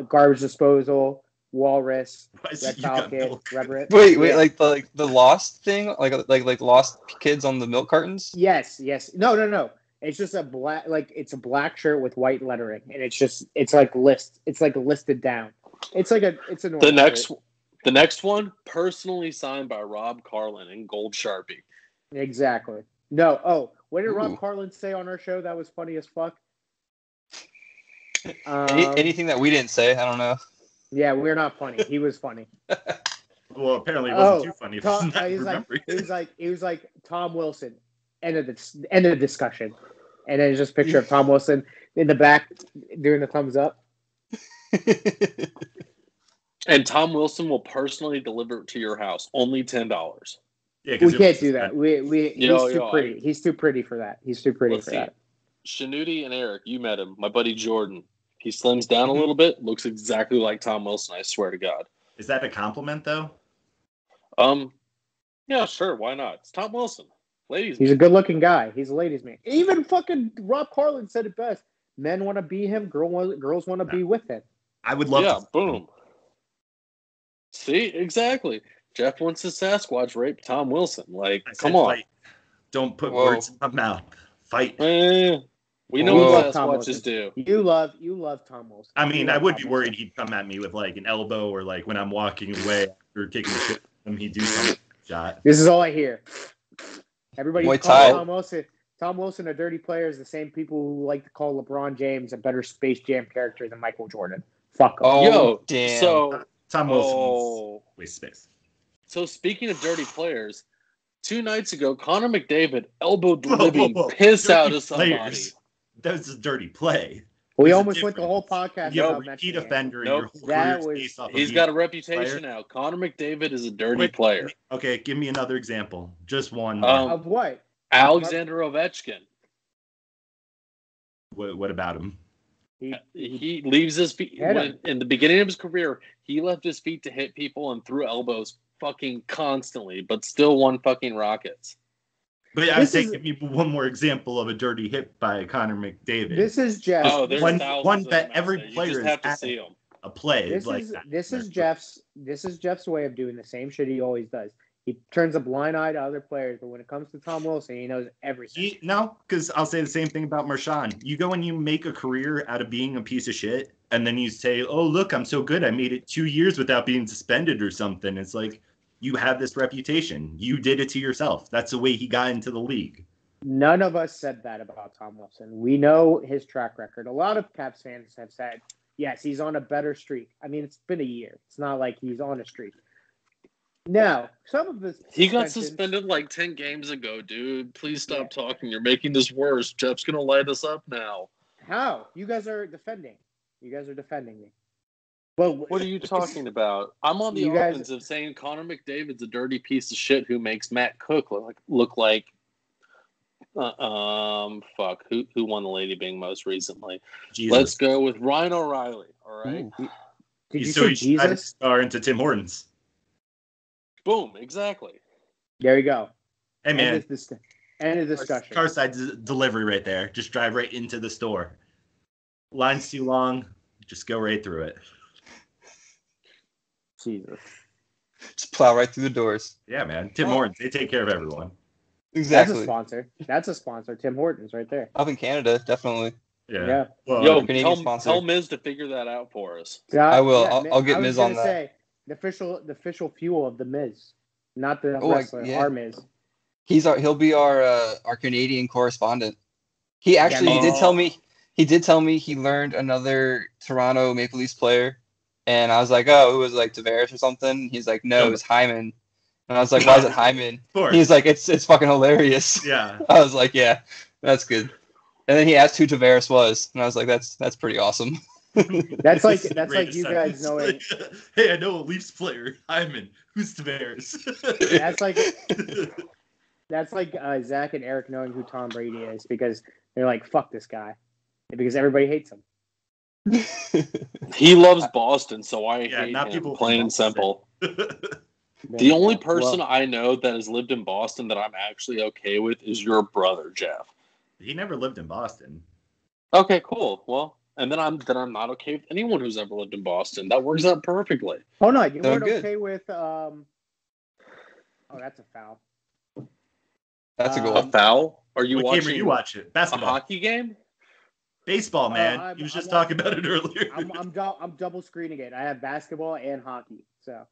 Garbage disposal, walrus, Why is red it you got falcon, milk? Reverend. Wait, Yeah. like the lost thing, like lost kids on the milk cartons. Yes. No. It's just a black shirt with white lettering, and it's like listed down. It's a normal shirt. The next one, personally signed by Rob Carlin in gold Sharpie. Exactly. No. Oh, what did Rob Carlin say on our show? That was funny as fuck. Anything that we didn't say, I don't know. Yeah, we're not funny. He was funny. Well, apparently it wasn't too funny. He was like Tom Wilson. End of discussion. And then it's just a picture of Tom Wilson in the back doing the thumbs up. And Tom Wilson will personally deliver it to your house. Only $10. Yeah, we can't do that. He's too pretty. He's too pretty for that. He's too pretty for that. Shanuti and Eric, you met him. My buddy Jordan. He slims down a little bit. Looks exactly like Tom Wilson. I swear to God. Is that a compliment though? Yeah, sure. Why not? It's Tom Wilson. Ladies. He's a good-looking guy. He's a ladies' man. Even fucking Rob Carlin said it best. Men want to be him. Girls want to be with him. I would love to. Yeah, boom. See, exactly. Jeff wants his Sasquatch rape Tom Wilson. Like, come on. Fight. Don't put words in my mouth. Fight. We know what Sasquatches do. You love Tom Wilson. I mean, I would be worried he'd come at me with like an elbow or like when I'm walking away after kicking the shit from him, he'd do some shot. This is all I hear. Everybody calls Tom Wilson a dirty player is the same people who like to call LeBron James a better Space Jam character than Michael Jordan. Fuck him. Oh, damn. So Tom Wilson's waste space. So speaking of dirty players, 2 nights ago, Connor McDavid elbowed the living piss out of somebody. Players. That was a dirty play. We almost went the whole podcast. You have a repeat offender in your whole career. He's got a reputation now. Connor McDavid is a dirty player. Okay, give me another example. Just one. Of what? Alexander Ovechkin. What about him? He leaves his feet. In the beginning of his career, he left his feet to hit people and threw elbows fucking constantly, but still won fucking Rockets. But I was saying, give me one more example of a dirty hit by Connor McDavid. This is Jeff. Oh, there's one that every player has to see him. A play that. This is Jeff's way of doing the same shit he always does. He turns a blind eye to other players, but when it comes to Tom Wilson, he knows everything. No, because I'll say the same thing about Marchand. You go and you make a career out of being a piece of shit, and then you say, "Oh, look, I'm so good. I made it 2 years without being suspended or something." It's like, you have this reputation. You did it to yourself. That's the way he got into the league. None of us said that about Tom Wilson. We know his track record. A lot of Caps fans have said, yes, he's on a better streak. I mean, it's been a year. It's not like he's on a streak. Now, some of this... He got suspended like 10 games ago, dude. Please stop talking. You're making this worse. Jeff's going to light us up now. How? You guys are defending. You guys are defending me. Well, what are you talking about? I'm on the offensive saying Connor McDavid's a dirty piece of shit who makes Matt Cook look like fuck. Who won the Lady Bing most recently? Jesus. Let's go with Ryan O'Reilly. All right. Did you say Jesus? Star into Tim Hortons. Boom. Exactly. There you go. Hey man. End of discussion. Car side delivery right there. Just drive right into the store. Line's too long. Just go right through it. Jesus. Just plow right through the doors. Yeah, man. Tim Hortons, they take care of everyone. Exactly. That's a sponsor. Tim Hortons right there. Up in Canada, definitely. Yeah. Well, tell Miz to figure that out for us. I will. I'll get Miz on that. Say, the official fuel of the Miz, not the wrestler. Our Miz. He'll be our Canadian correspondent. He actually did tell me. He did tell me he learned another Toronto Maple Leafs player. And I was like, oh, it was like Tavares or something. He's like, no, it was Hyman. And I was like, why is it Hyman? He's like, it's fucking hilarious. Yeah. I was like, yeah, that's good. And then he asked who Tavares was, and I was like, that's pretty awesome. That's like you guys knowing. Hey, I know a Leafs player, Hyman. Who's Tavares? That's like Zach and Eric knowing who Tom Brady is because they're like, fuck this guy, because everybody hates him. He loves Boston, so I hate him, plain and simple. The only person I know that has lived in Boston that I'm actually okay with is your brother, Jeff. He never lived in Boston. Okay, cool. Well, and then I'm not okay with anyone who's ever lived in Boston. That works out perfectly. Oh no, you weren't okay with Oh, that's a foul. That's a goal. A foul? Are you What watching? game are you watching? A Basketball. hockey game? Baseball, man. He was just talking about it earlier. I'm double screening it. I have basketball and hockey. So.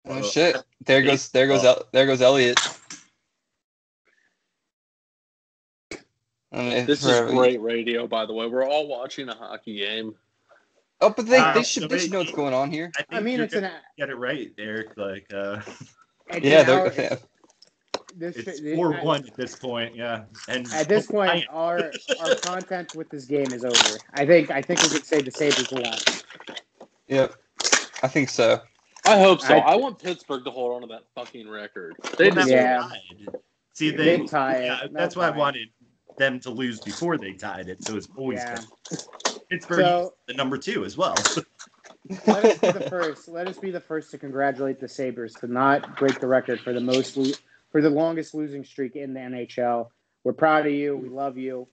Oh shit! There goes Elliot. This is great radio, by the way. We're all watching a hockey game. Oh, but they should know what's going on here. I mean, it's get it right, Eric. Like, yeah, it's 4-1 at this point. Yeah, and at this point, our content with this game is over. I think we could say the Sabres won. Yep, I think so. I hope so. I want Pittsburgh to hold on to that fucking record. They deserve it. See, they tie it. Yeah, that's why I wanted them to lose before they tied it. So it's always Pittsburgh, the number 2 as well. Let us be the first to congratulate the Sabres to not break the record for the longest losing streak in the NHL. We're proud of you. We love you.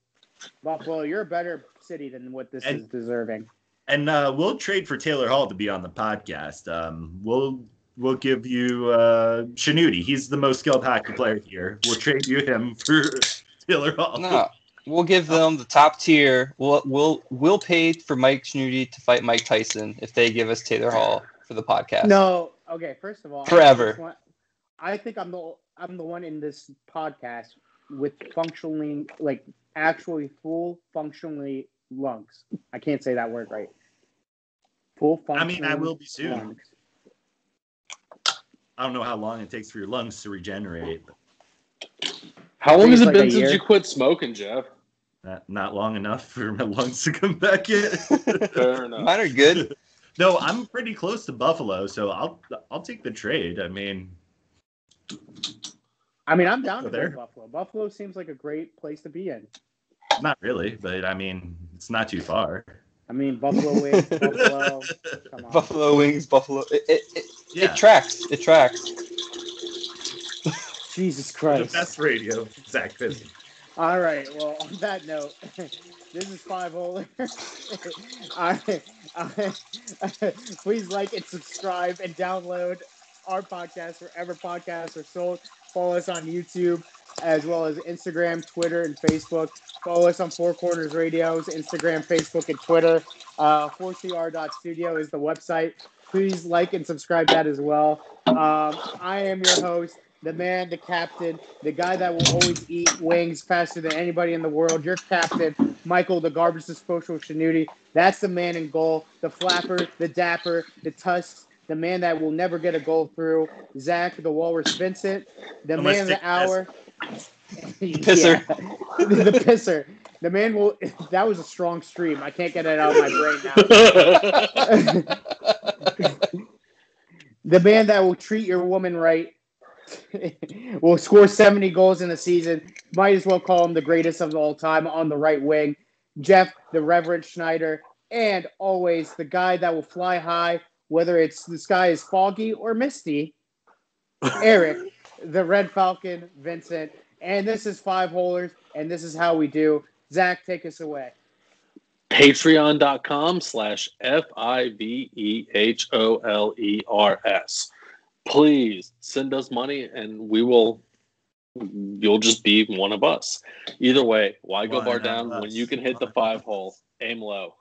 Buffalo, you're a better city than what this is deserving. And we'll trade for Taylor Hall to be on the podcast. We'll give you Shinudi. He's the most skilled hockey player here. We'll trade you him for Taylor Hall. No, we'll give them the top tier. We'll pay for Mike Shinudi to fight Mike Tyson if they give us Taylor Hall for the podcast. No, okay. First of all, forever. I think I'm the one in this podcast with functionally, like actually full functionally lungs. I can't say that word right. Full functioning. I will be soon. Lungs. I don't know how long it takes for your lungs to regenerate. How long has it been since you quit smoking, Jeff? Not long enough for my lungs to come back yet. Fair enough. Mine are good. No, I'm pretty close to Buffalo, so I'll take the trade. I mean, I'm down to go to Buffalo. Buffalo seems like a great place to be in. Not really, but I mean, it's not too far. I mean, Buffalo Wings, Buffalo. Come on. Buffalo Wings, Buffalo. It tracks. It tracks. Jesus Christ. The best radio, Zach Fisk. All right. Well, on that note, this is 5 Holers. Please like and subscribe and download our podcast wherever podcasts are sold. Follow us on YouTube as well as Instagram, Twitter, and Facebook. Follow us on Four Corners Radio's Instagram, Facebook, and Twitter. 4cr.studio is the website. Please like and subscribe that as well. I am your host, the man, the captain, the guy that will always eat wings faster than anybody in the world. Your captain, Michael, the garbage disposal Shinudi. That's the man in goal, the flapper, the dapper, the tusks, the man that will never get a goal through. Zach, the walrus Vincent, the man of the hour. Pisser. The pisser. The man will. That was a strong stream. I can't get it out of my brain now. The man that will treat your woman right. Will score 70 goals in a season. Might as well call him the greatest of all time on the right wing. Jeff, the Reverend Schneider, and always the guy that will fly high, whether it's the sky is foggy or misty. Eric, the Red Falcon, Vincent. And this is 5 Holers, and this is how we do. Zach, take us away. Patreon.com/FIVEHOLERS. Please send us money, and you'll just be one of us. Either way, why go bar down when you can hit the 5 hole? Aim low.